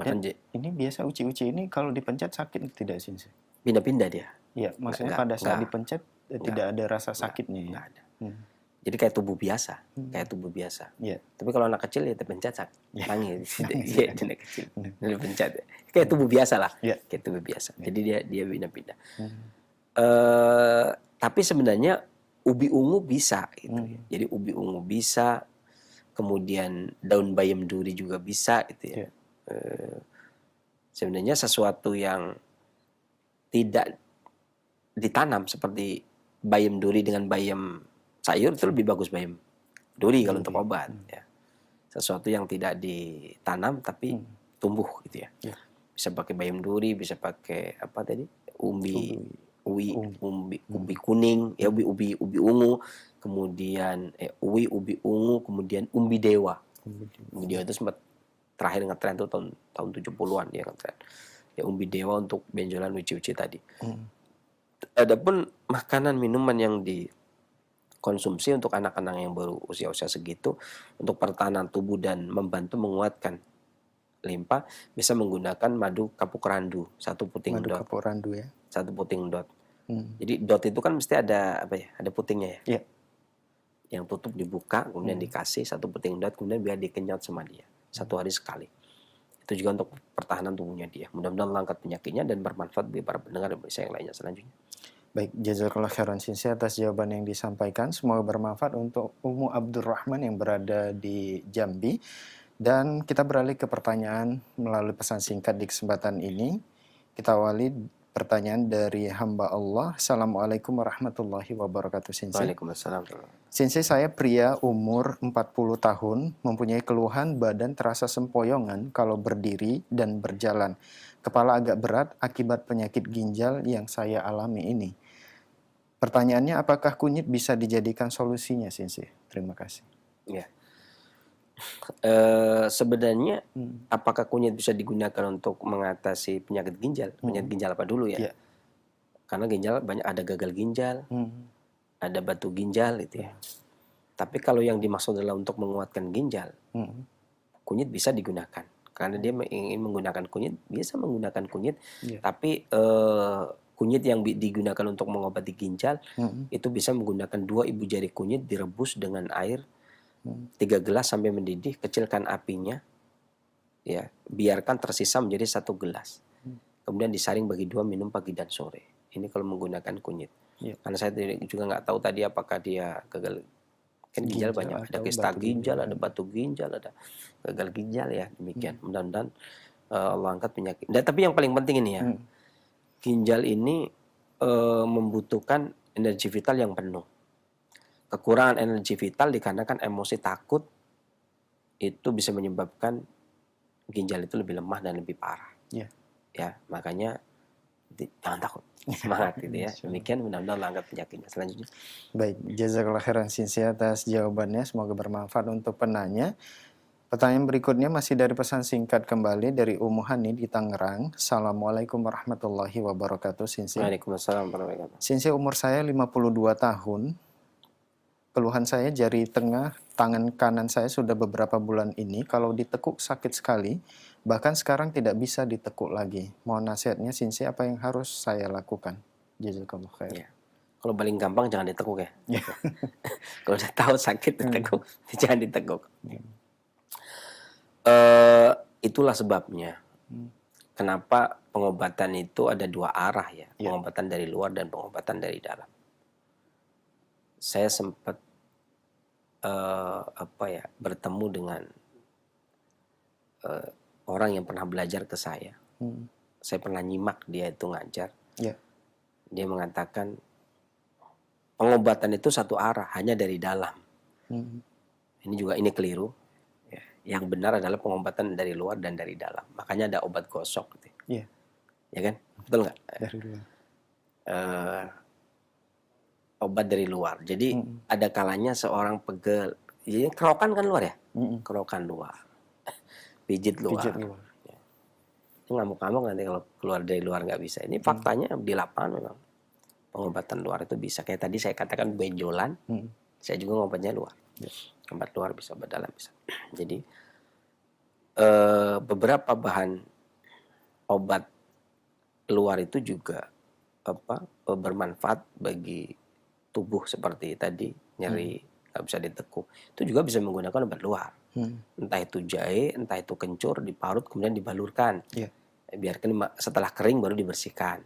Bahkan ini biasa uci-uci ini kalau dipencet sakit tidak sih? Pindah-pindah dia. Ya, maksudnya pada saat dipencet tidak ada rasa sakitnya. Enggak ada. Jadi kayak tubuh biasa, Tapi kalau anak kecil ya terpencet sakit, nangis. Iya, anak kecil, dipencet. Kayak tubuh biasa lah, kayak tubuh biasa. Jadi dia pindah-pindah. Tapi sebenarnya ubi ungu bisa, gitu. Jadi ubi ungu bisa, kemudian daun bayam duri juga bisa, gitu ya. Sebenarnya sesuatu yang tidak ditanam seperti bayam duri dengan bayam sayur itu lebih bagus bayam duri kalau untuk obat, ya. Sesuatu yang tidak ditanam tapi tumbuh, gitu ya. Bisa pakai bayam duri, bisa pakai apa tadi, umbi kuning, ya, ubi ungu, kemudian ubi ungu, kemudian umbi dewa. Umbi dewa itu sempat terakhir ngetren tuh tahun 70-an dia ngetren. Ya, umbi dewa untuk benjolan uci-uci tadi. Adapun makanan minuman yang dikonsumsi untuk anak-anak yang baru usia-usia segitu untuk pertahanan tubuh dan membantu menguatkan limpa, bisa menggunakan madu kapuk randu 1 puting dot. Kapuk randu, ya. 1 puting dot. Jadi dot itu kan mesti ada ada putingnya, ya. Yang tutup dibuka, kemudian dikasih 1 puting dot, kemudian biar dikenyot sama dia 1 hari sekali. Itu juga untuk pertahanan tubuhnya dia. Mudah-mudahan mengangkat penyakitnya dan bermanfaat bagi para pendengar dan yang lainnya selanjutnya. Baik, jazakallah khairan Sensei atas jawaban yang disampaikan. Semoga bermanfaat untuk Umu Abdurrahman yang berada di Jambi. Dan kita beralih ke pertanyaan melalui pesan singkat di kesempatan ini. Kita awali pertanyaan dari hamba Allah. Assalamualaikum warahmatullahi wabarakatuh, Sensei. Waalaikumsalam. Sensei, saya pria umur 40 tahun, mempunyai keluhan badan terasa sempoyongan kalau berdiri dan berjalan. Kepala agak berat akibat penyakit ginjal yang saya alami ini. Pertanyaannya, apakah kunyit bisa dijadikan solusinya, Sensei? Terima kasih. Ya. Sebenarnya apakah kunyit bisa digunakan untuk mengatasi penyakit ginjal? Penyakit ginjal apa dulu, ya? Karena ginjal banyak, ada gagal ginjal, ada batu ginjal, gitu ya. Tapi kalau yang dimaksud adalah untuk menguatkan ginjal, kunyit bisa digunakan. Karena dia ingin menggunakan kunyit, bisa menggunakan kunyit. Tapi kunyit yang digunakan untuk mengobati ginjal itu bisa menggunakan 2 ibu jari kunyit direbus dengan air 3 gelas sampai mendidih, kecilkan apinya, ya, biarkan tersisa menjadi 1 gelas. Kemudian disaring bagi 2, minum pagi dan sore. Ini kalau menggunakan kunyit. Karena saya juga nggak tahu tadi apakah dia gagal. Kan ginjal banyak, ada kista ginjal, ada batu ginjal, ada gagal ginjal, ya, demikian. Mudah-mudahan Allah angkat penyakit. Dan tapi yang paling penting ini, ya, ginjal ini membutuhkan energi vital yang penuh. kekurangan energi vital dikarenakan emosi takut itu bisa menyebabkan ginjal itu lebih lemah dan lebih parah. Ya. Ya, makanya jangan takut. Semangat gitu ya. Demikian mudah-mudahan angkat penyakitnya. Selanjutnya. Baik, jazakallah khairan Sinsi atas jawabannya. Semoga bermanfaat untuk penanya. Pertanyaan berikutnya masih dari pesan singkat kembali dari Ummu Hani di Tangerang. Assalamualaikum warahmatullahi wabarakatuh, Sinsi. Waalaikumsalam warahmatullahi wabarakatuh. Sinsi, umur saya 52 tahun. Keluhan saya jari tengah tangan kanan saya sudah beberapa bulan ini. Kalau ditekuk sakit sekali. Bahkan sekarang tidak bisa ditekuk lagi. Mohon nasihatnya Sinsi, apa yang harus saya lakukan? Jazakallah khair. Ya. Kalau paling gampang jangan ditekuk ya. Kalau udah tahu sakit ditekuk, jangan ditekuk. Itulah sebabnya. Kenapa pengobatan itu ada dua arah ya. Pengobatan dari luar dan pengobatan dari dalam. Saya sempat bertemu dengan orang yang pernah belajar ke saya. Saya pernah nyimak dia itu ngajar. Dia mengatakan pengobatan itu satu arah, hanya dari dalam. Ini keliru. Yang benar adalah pengobatan dari luar dan dari dalam. Makanya ada obat gosok gitu. Ya kan? Betul nggak? Dari luar. Obat dari luar. Jadi ada kalanya seorang pegel. Jadi kerokan kan luar ya? Kerokan luar. Pijit luar. Ya. Ini ngamuk-ngamuk nanti kalau keluar dari luar nggak bisa. Ini faktanya di lapangan memang. Pengobatan luar itu bisa. Kayak tadi saya katakan benjolan. Saya juga ngobatnya luar. Obat luar bisa, obat dalam bisa. Jadi beberapa bahan obat luar itu juga bermanfaat bagi tubuh seperti tadi, nyeri nggak bisa ditekuk. Itu juga bisa menggunakan obat luar. Entah itu jahe, entah itu kencur, diparut kemudian dibalurkan. Biarkan setelah kering baru dibersihkan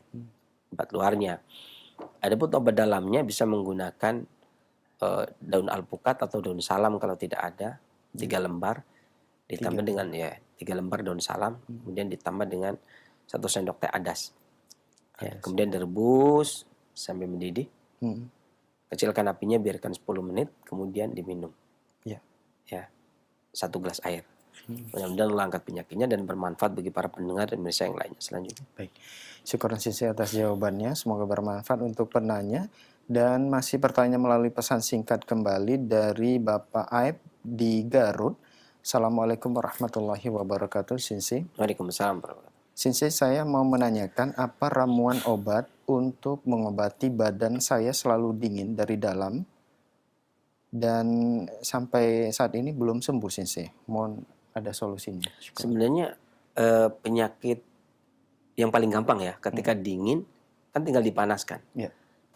obat luarnya. Adapun obat dalamnya bisa menggunakan daun alpukat atau daun salam kalau tidak ada, 3 lembar ditambah dengan 3 lembar daun salam, kemudian ditambah dengan 1 sendok teh adas. Kemudian direbus sampai mendidih. Kecilkan apinya, biarkan 10 menit, kemudian diminum. 1 gelas air. Mudah-mudahan Allah angkat penyakitnya dan bermanfaat bagi para pendengar dan pemirsa yang lainnya. Selanjutnya. Baik. Syukuran Sinsi atas jawabannya. Semoga bermanfaat untuk penanya. Dan masih pertanyaan melalui pesan singkat kembali dari Bapak Aib di Garut. Assalamualaikum warahmatullahi wabarakatuh, Sinsi. Waalaikumsalam warahmatullahi wabarakatuh. Sinsi, saya mau menanyakan apa ramuan obat untuk mengobati badan saya selalu dingin dari dalam dan sampai saat ini belum sembuh, Sinsi. Mohon ada solusinya. Sebenarnya penyakit yang paling gampang ya ketika dingin kan tinggal dipanaskan.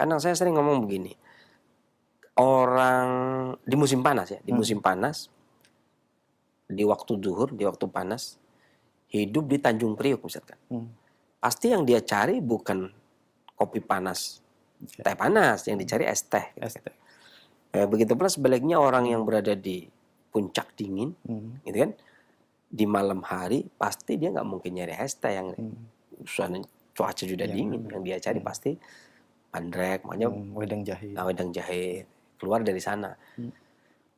Karena saya sering ngomong begini, orang di musim panas ya, di musim panas, di waktu zuhur, di waktu panas, hidup di Tanjung Priok misalkan, pasti yang dia cari bukan kopi panas, teh panas, yang dicari es teh. Gitu. Begitu pula sebaliknya orang yang berada di puncak dingin, gitu kan, di malam hari pasti dia nggak mungkin nyari es teh yang cuaca sudah dingin, yang dia cari pasti pandrek, makanya wedang jahe keluar dari sana.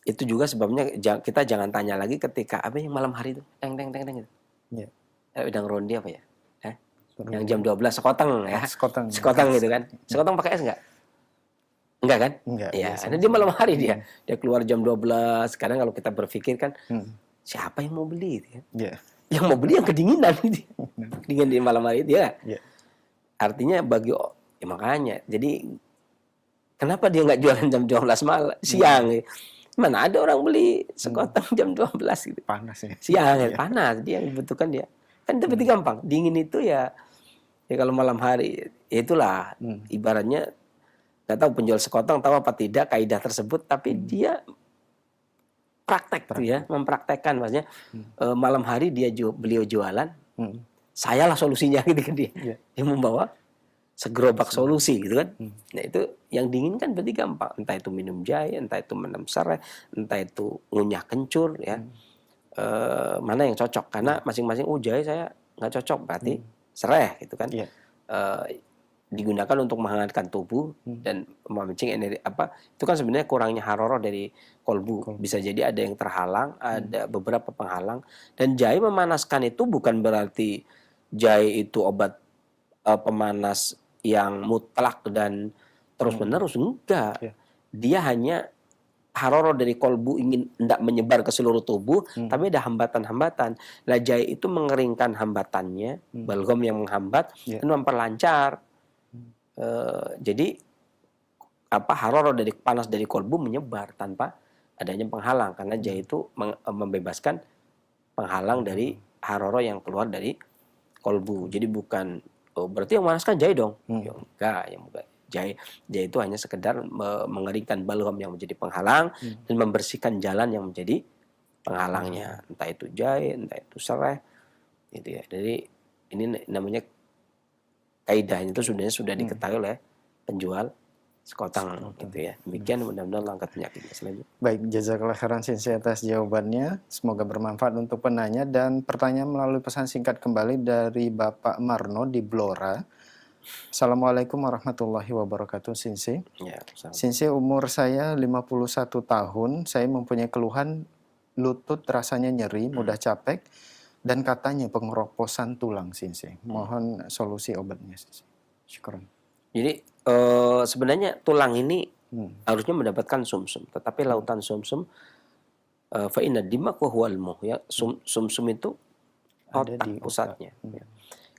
Itu juga sebabnya kita jangan tanya lagi ketika apa yang malam hari itu teng gitu. Wedang rondi apa ya? Yang jam 12 sekoteng ya. Sekoteng gitu kan. Sekoteng pakai es enggak? Enggak kan? Enggak. Ya, karena dia malam hari dia keluar jam 12. Sekarang kalau kita berpikir kan siapa yang mau beli gitu kan? Yang mau beli yang kedinginan gitu. Dingin di malam hari itu ya. Artinya makanya, jadi kenapa dia nggak jualan jam 12 malam, siang? Mana ada orang beli sekoteng jam 12 gitu. Panas ya. Siang panas, dia yang dibutuhkan dia. Kan itu gampang. Dingin itu ya kalau malam hari, itulah ibaratnya nggak tahu penjual sekoteng tahu apa tidak kaidah tersebut, tapi dia praktek tuh ya, mempraktekkan maksudnya malam hari beliau jualan, sayalah solusinya gitu kan dia. Dia membawa segerobak solusi gitu kan. Nah itu yang dingin kan berarti gampang. Entah itu minum jahe, entah itu minum serai, entah itu ngunyah kencur ya. Mana yang cocok? Karena masing-masing jahe saya nggak cocok berarti serai gitu kan. digunakan untuk menghangatkan tubuh dan memancing energi itu kan sebenarnya kurangnya haroroh dari kolbu. Bisa jadi ada yang terhalang, ada beberapa penghalang. Dan jahe memanaskan itu bukan berarti jahe itu obat pemanas yang mutlak dan terus menerus, enggak. Dia hanya haroroh dari kolbu ingin hendak menyebar ke seluruh tubuh, tapi ada hambatan-hambatan. Lah jahe itu mengeringkan hambatannya, balgam yang menghambat dan memperlancar. Jadi haroroh dari panas dari kolbu menyebar tanpa adanya penghalang, karena jahe itu membebaskan penghalang dari haroroh yang keluar dari kolbu. Jadi bukan berarti yang memanaskan jahe dong. Ya enggak, jahe itu hanya sekedar mengeringkan balgam yang menjadi penghalang dan membersihkan jalan yang menjadi penghalangnya. Entah itu jahe, entah itu serai, gitu ya. Jadi ini namanya kaidahnya itu sebenarnya sudah diketahui oleh penjual sekotang, gitu ya. Demikian mudah-mudahan langkah penyakitnya selanjutnya. Baik, jazakallah khairan Sensei atas jawabannya. Semoga bermanfaat untuk penanya. Dan pertanyaan melalui pesan singkat kembali dari Bapak Marno di Blora. Assalamualaikum warahmatullahi wabarakatuh, Sensei. Ya, Sensei, umur saya 51 tahun. Saya mempunyai keluhan lutut rasanya nyeri, mudah capek, dan katanya pengeroposan tulang, Sensei. Mohon solusi obatnya, Sensei. Syukran. Jadi sebenarnya tulang ini harusnya mendapatkan sumsum, tetapi lautan sumsum fa inna dimaq wa huwal muh, ya. Sumsum itu otak pusatnya. Ya.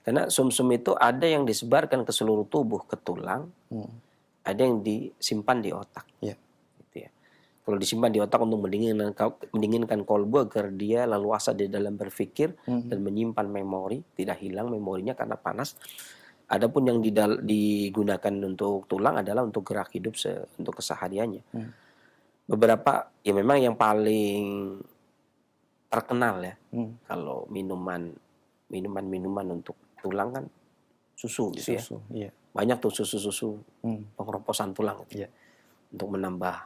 Karena sumsum itu ada yang disebarkan ke seluruh tubuh, ke tulang, ada yang disimpan di otak. Ya. Gitu ya. Kalau disimpan di otak untuk mendinginkan kolbu agar dia leluasa di dalam berpikir dan menyimpan memori, tidak hilang memorinya karena panas. Adapun yang digunakan untuk tulang adalah untuk gerak hidup untuk kesehariannya. Beberapa ya memang yang paling terkenal ya, kalau minuman untuk tulang kan susu gitu ya. Iya. Banyak tuh susu pengeroposan tulang gitu, iya. untuk menambah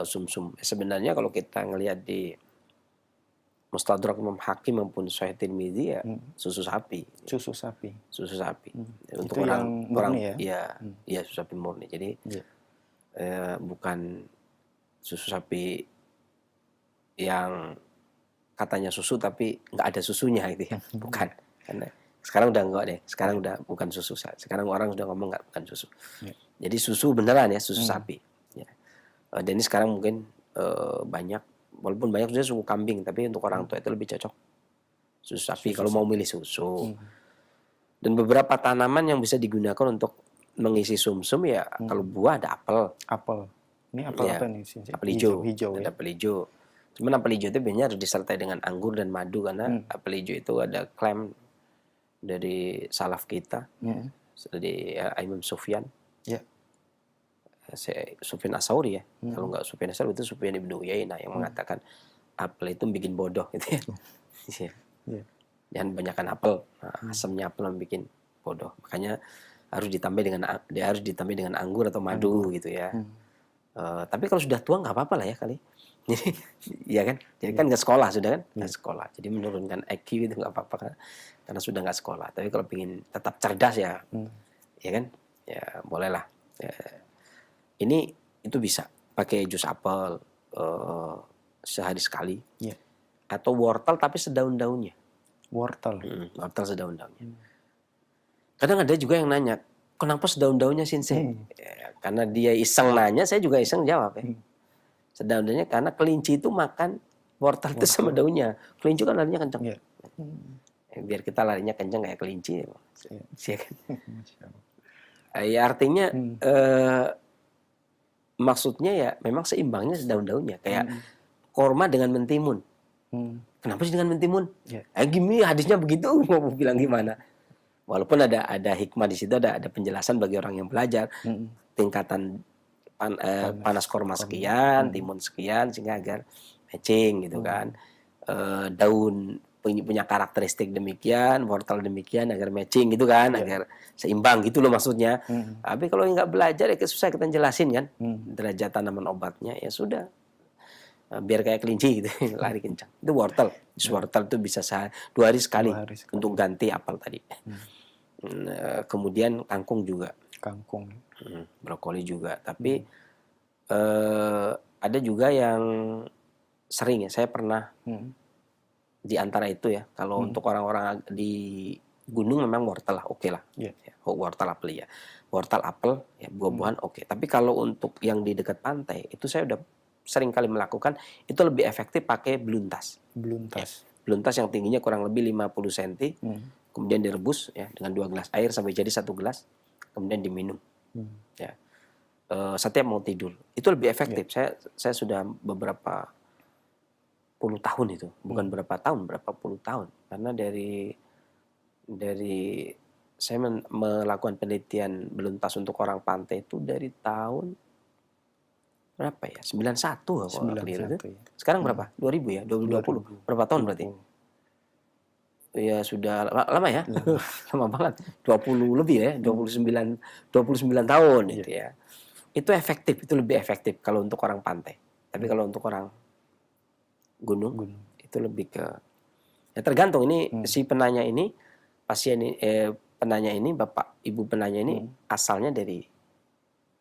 sumsum. Sebenarnya kalau kita ngelihat di Mustadrak Imam Hakim maupun Sahih Tirmidzi ya susu sapi. Susu sapi. Untuk itu orang murni ya susu sapi murni. Jadi bukan susu sapi yang katanya susu tapi nggak ada susunya gitu ya. Bukan. Karena sekarang udah enggak deh. Sekarang udah bukan susu. Sekarang orang sudah ngomong bukan susu. Jadi susu beneran ya, susu sapi. Ya. Dan ini sekarang mungkin banyak, walaupun banyak sudah susu kambing, tapi untuk orang tua itu lebih cocok susu sapi kalau mau milih susu. Dan beberapa tanaman yang bisa digunakan untuk mengisi sumsum ya, kalau buah ada apel. Ini apel apa nih? Apel hijau. Ada apel hijau. Cuman apel hijau itu biasanya harus disertai dengan anggur dan madu, karena apel hijau itu ada klaim dari salaf kita, dari Imam Sufyan. Sufyan As-Tsauri ya. Kalau nggak Sufyan As-Tsauri itu Sufyan Ibnu Uyainah yang mengatakan apel itu bikin bodoh gitu ya. Jangan banyakkan apel. Asamnya apel bikin bodoh. Makanya harus ditambah dengan anggur atau madu gitu ya. Tapi kalau sudah tua nggak apa-apa lah ya kali. Jadi ya kan. Jadi kan nggak sekolah sudah kan? Nggak sekolah. Jadi menurunkan IQ itu nggak apa-apa kan? Karena sudah nggak sekolah. Tapi kalau ingin tetap cerdas ya, ya kan? Ya bolehlah. Ya. Ini itu bisa pakai jus apel sehari sekali, atau wortel tapi sedaun-daunnya. Wortel sedaun-daunnya. Kadang ada juga yang nanya, kenapa sedaun-daunnya Sensei? Ya, karena dia iseng nanya, saya juga iseng jawab ya. Sedaun-daunnya karena kelinci itu makan wortel itu sama daunnya. Kelinci kan larinya kencang. Biar kita larinya kencang kayak kelinci. Ya, kan? Ya artinya maksudnya ya memang seimbangnya sedaun-daunnya, kayak korma dengan mentimun. Kenapa sih dengan mentimun? Gini hadisnya begitu, mau bilang gimana? Walaupun ada hikmah di situ, ada penjelasan bagi orang yang belajar tingkatan panas korma sekian, timun sekian, sehingga agar matching gitu kan. Daun punya karakteristik demikian, wortel demikian agar matching gitu kan, agar seimbang gitu loh maksudnya. Tapi kalau nggak belajar ya susah kita jelasin kan derajat tanaman obatnya, ya sudah biar kayak kelinci gitu lari kencang. Itu wortel. Wortel itu bisa 2 hari sekali untuk ganti apel tadi. Kemudian kangkung juga, Kangkung. brokoli juga. Tapi ada juga yang sering ya, saya pernah di antara itu ya. Kalau untuk orang-orang di gunung memang wortel lah, oke lah. Yeah. Ya, wortel apel ya. Wortel apel ya, buah-buahan oke. Tapi kalau untuk yang di dekat pantai itu saya udah sering kali melakukan, itu lebih efektif pakai beluntas. Beluntas. Ya, beluntas yang tingginya kurang lebih 50 cm. Kemudian direbus ya dengan 2 gelas air sampai jadi 1 gelas. Kemudian diminum. Ya. Setiap mau tidur. Itu lebih efektif. Saya sudah beberapa puluh tahun itu, bukan berapa tahun, berapa puluh tahun. Karena dari saya melakukan penelitian beluntas untuk orang pantai itu dari tahun berapa ya? 91 kalau keliru itu. Ya. Sekarang berapa? 2000 ya? 2020. Berapa tahun berarti? Ya sudah lama ya. Lama banget. 20 lebih ya, 29 tahun itu ya. Itu efektif, itu lebih efektif kalau untuk orang pantai. Tapi kalau untuk orang gunung itu lebih ke ya tergantung ini si penanya ini, pasien penanya ini, Bapak Ibu penanya ini asalnya dari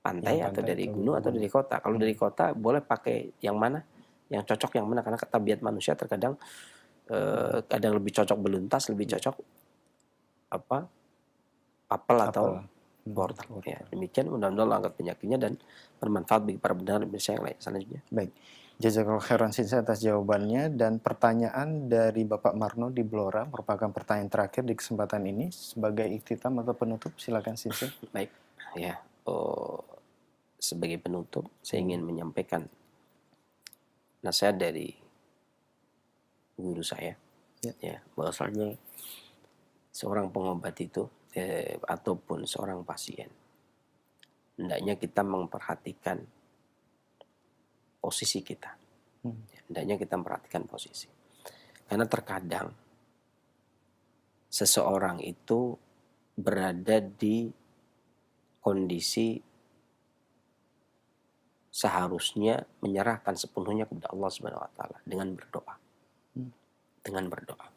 pantai atau dari gunung atau dari kota. Kalau dari kota boleh pakai yang mana? Yang cocok yang mana? Karena tabiat manusia terkadang kadang lebih cocok beluntas, lebih cocok apel atau wortel. Ya, demikian mudah-mudahan Allah angkat penyakitnya dan bermanfaat bagi para pendengar Indonesia yang lain selanjutnya. Baik. Jazakallahu khairan Sinse atas jawabannya, dan pertanyaan dari Bapak Marno di Blora merupakan pertanyaan terakhir di kesempatan ini sebagai iktitam atau penutup. Silakan Sinse. Baik. Ya. Sebagai penutup saya ingin menyampaikan nasihat dari guru saya, ya, bahwasanya seorang pengobat itu ataupun seorang pasien hendaknya kita memperhatikan posisi kita. Hendaknya kita memperhatikan posisi, karena terkadang seseorang itu berada di kondisi seharusnya menyerahkan sepenuhnya kepada Allah Subhanahu wa taala dengan berdoa. Dengan berdoa.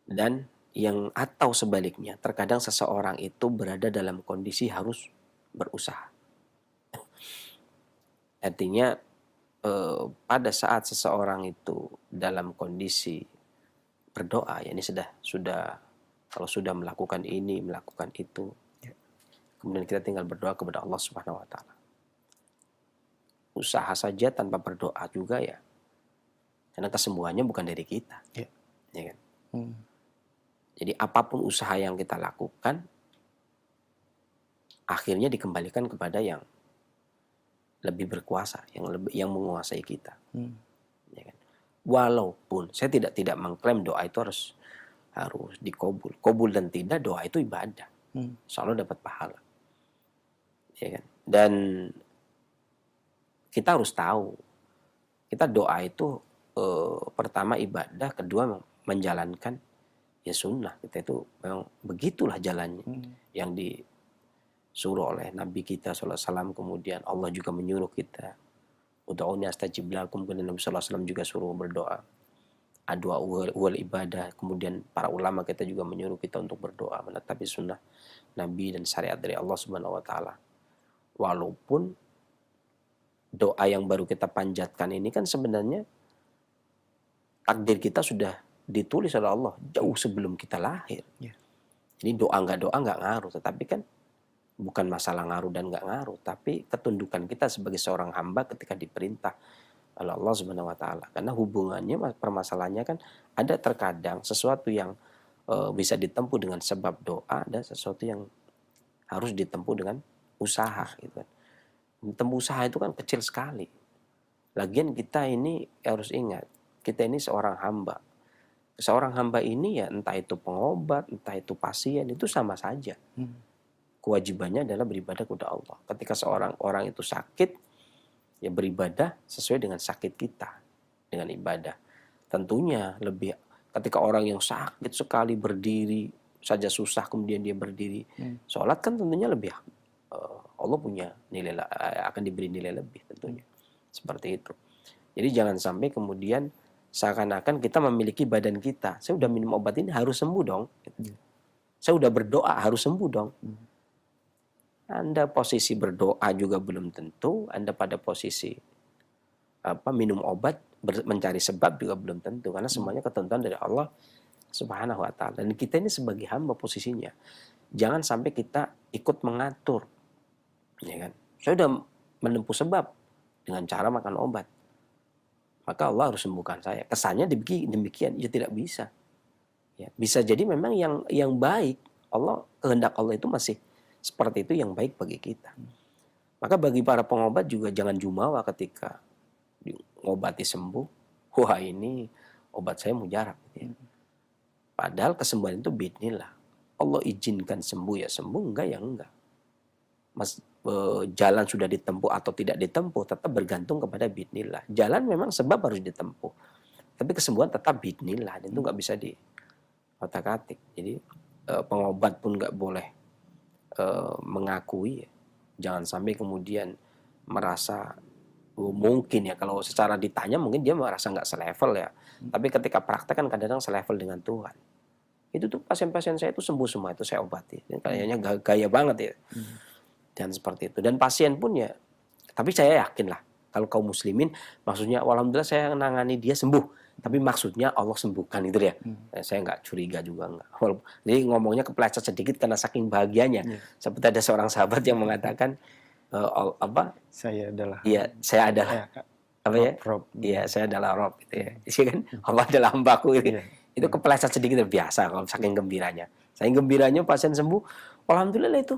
Dan yang atau sebaliknya, terkadang seseorang itu berada dalam kondisi harus berusaha. Artinya pada saat seseorang itu dalam kondisi berdoa, ya ini sudah kalau sudah melakukan ini, melakukan itu, kemudian kita tinggal berdoa kepada Allah Subhanahu wa taala. Usaha saja tanpa berdoa juga ya, karena kesembuhannya bukan dari kita. Ya kan? Jadi apapun usaha yang kita lakukan akhirnya dikembalikan kepada yang lebih berkuasa, yang menguasai kita. Ya kan? Walaupun saya tidak mengklaim doa itu harus dikabul. Kabul dan tidak, doa itu ibadah. Selalu dapat pahala. Ya kan? Dan kita harus tahu, kita doa itu pertama ibadah, kedua menjalankan ya sunnah. Kita itu memang begitulah jalannya yang disuruh oleh Nabi kita SAW. Kemudian Allah juga menyuruh kita, ud'uni astajib lakum. Kemudian Nabi SAW juga suruh berdoa, doa wal ibadah. Kemudian para ulama kita juga menyuruh kita untuk berdoa menetapi sunnah Nabi dan syariat dari Allah Subhanahu wa taala. Walaupun doa yang baru kita panjatkan ini kan sebenarnya takdir kita sudah ditulis oleh Allah jauh sebelum kita lahir. Jadi doa nggak ngaruh, tetapi kan bukan masalah ngaruh dan nggak ngaruh, tapi ketundukan kita sebagai seorang hamba ketika diperintah oleh Allah Subhanahu wa taala. Karena hubungannya, permasalahannya kan ada terkadang sesuatu yang bisa ditempuh dengan sebab doa, dan sesuatu yang harus ditempuh dengan usaha gitu kan. Tempuh usaha itu kan kecil sekali. Lagian kita ini harus ingat, kita ini seorang hamba. Seorang hamba ini ya entah itu pengobat, entah itu pasien, itu sama saja. Kewajibannya adalah beribadah kepada Allah. Ketika seorang orang itu sakit, ya beribadah sesuai dengan sakit kita, dengan ibadah. Tentunya lebih ketika orang yang sakit sekali berdiri saja susah, kemudian dia berdiri sholat, kan tentunya lebih Allah punya nilai, akan diberi nilai lebih tentunya. Seperti itu. Jadi jangan sampai kemudian seakan-akan kita memiliki badan kita. Saya udah minum obat ini harus sembuh dong. Saya udah berdoa harus sembuh dong. Anda posisi berdoa juga belum tentu, Anda pada posisi minum obat, mencari sebab juga belum tentu, karena semuanya ketentuan dari Allah Subhanahu wa taala. Dan kita ini sebagai hamba posisinya, jangan sampai kita ikut mengatur. Ya kan? Saya sudah menempuh sebab dengan cara makan obat, maka Allah harus sembuhkan saya. Kesannya demikian, ya tidak bisa. Ya, bisa jadi memang yang baik, kehendak Allah itu masih seperti itu, yang baik bagi kita. Maka bagi para pengobat juga jangan jumawa ketika ngobati sembuh. Wah, ini obat saya mujarab. Ya. Padahal kesembuhan itu biidznillah. Allah izinkan sembuh ya sembuh, enggak ya enggak. Jalan sudah ditempuh atau tidak ditempuh tetap bergantung kepada biidznillah. Jalan memang sebab harus ditempuh, tapi kesembuhan tetap biidznillah. Itu nggak bisa diotak-atik. Jadi pengobat pun nggak boleh mengakui. Jangan sampai kemudian merasa mungkin ya, kalau secara ditanya mungkin dia merasa nggak selevel ya. Tapi ketika praktek kan kadang-kadang selevel dengan Tuhan. Itu tuh pasien-pasien saya itu sembuh semua, itu saya obati. Kayaknya gaya banget ya. Dan seperti itu. Dan pasien pun ya, tapi saya yakin lah kalau kaum muslimin maksudnya alhamdulillah saya nangani dia sembuh. Tapi maksudnya Allah sembuhkan itu ya. Saya nggak curiga juga enggak. Jadi ngomongnya kepleset sedikit karena saking bahagianya. Seperti ada seorang sahabat yang mengatakan saya adalah apa ya? Rob. Iya, saya adalah Rob gitu ya. Jadi kan Allah adalah hambaku gitu. Itu kepleset sedikit biasa kalau saking gembiranya. Saking gembiranya pasien sembuh. Alhamdulillah itu.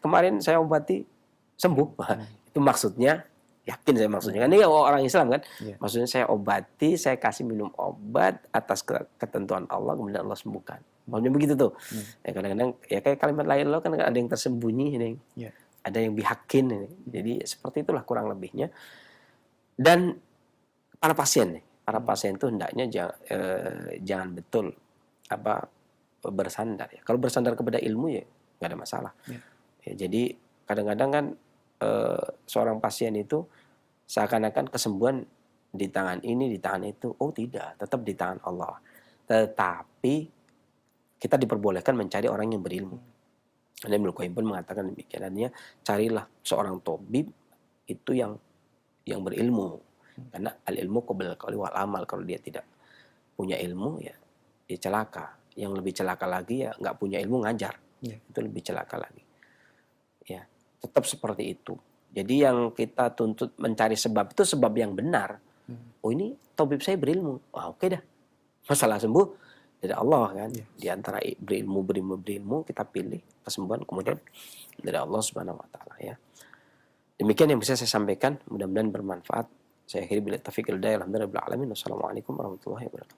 Kemarin saya obati sembuh. Itu maksudnya, yakin saya maksudnya. Kan ini orang Islam kan. Maksudnya saya obati, saya kasih minum obat atas ketentuan Allah, kemudian Allah sembuhkan. Maksudnya begitu tuh. Ya kadang-kadang ya kayak kalimat lain lo kan ada yang tersembunyi, ada yang bihakin. Jadi seperti itulah kurang lebihnya. Dan para pasien itu hendaknya jangan betul bersandar ya. Kalau bersandar kepada ilmu ya nggak ada masalah. Ya, jadi kadang-kadang kan seorang pasien itu seakan-akan kesembuhan di tangan ini, di tangan itu. Oh tidak, tetap di tangan Allah. Tetapi kita diperbolehkan mencari orang yang berilmu. Dan Ibnu Qayyim pun mengatakan demikian. Artinya carilah seorang tabib itu yang berilmu. Karena al-ilmu qabla al-qawli wal amal. Kalau dia tidak punya ilmu ya dia celaka. Yang lebih celaka lagi ya nggak punya ilmu ngajar. Itu lebih celaka lagi. Ya, tetap seperti itu. Jadi yang kita tuntut mencari sebab itu sebab yang benar. Oh ini tabib saya berilmu. Oke dah. Masalah sembuh dari Allah kan. Di antara berilmu kita pilih kesembuhan kemudian dari Allah Subhanahu wa taala ya. Demikian yang bisa saya sampaikan, mudah-mudahan bermanfaat. Saya akhiri bila taufiq hidayah. Alhamdulillah rabbil alamin. Wassalamualaikum warahmatullahi wabarakatuh.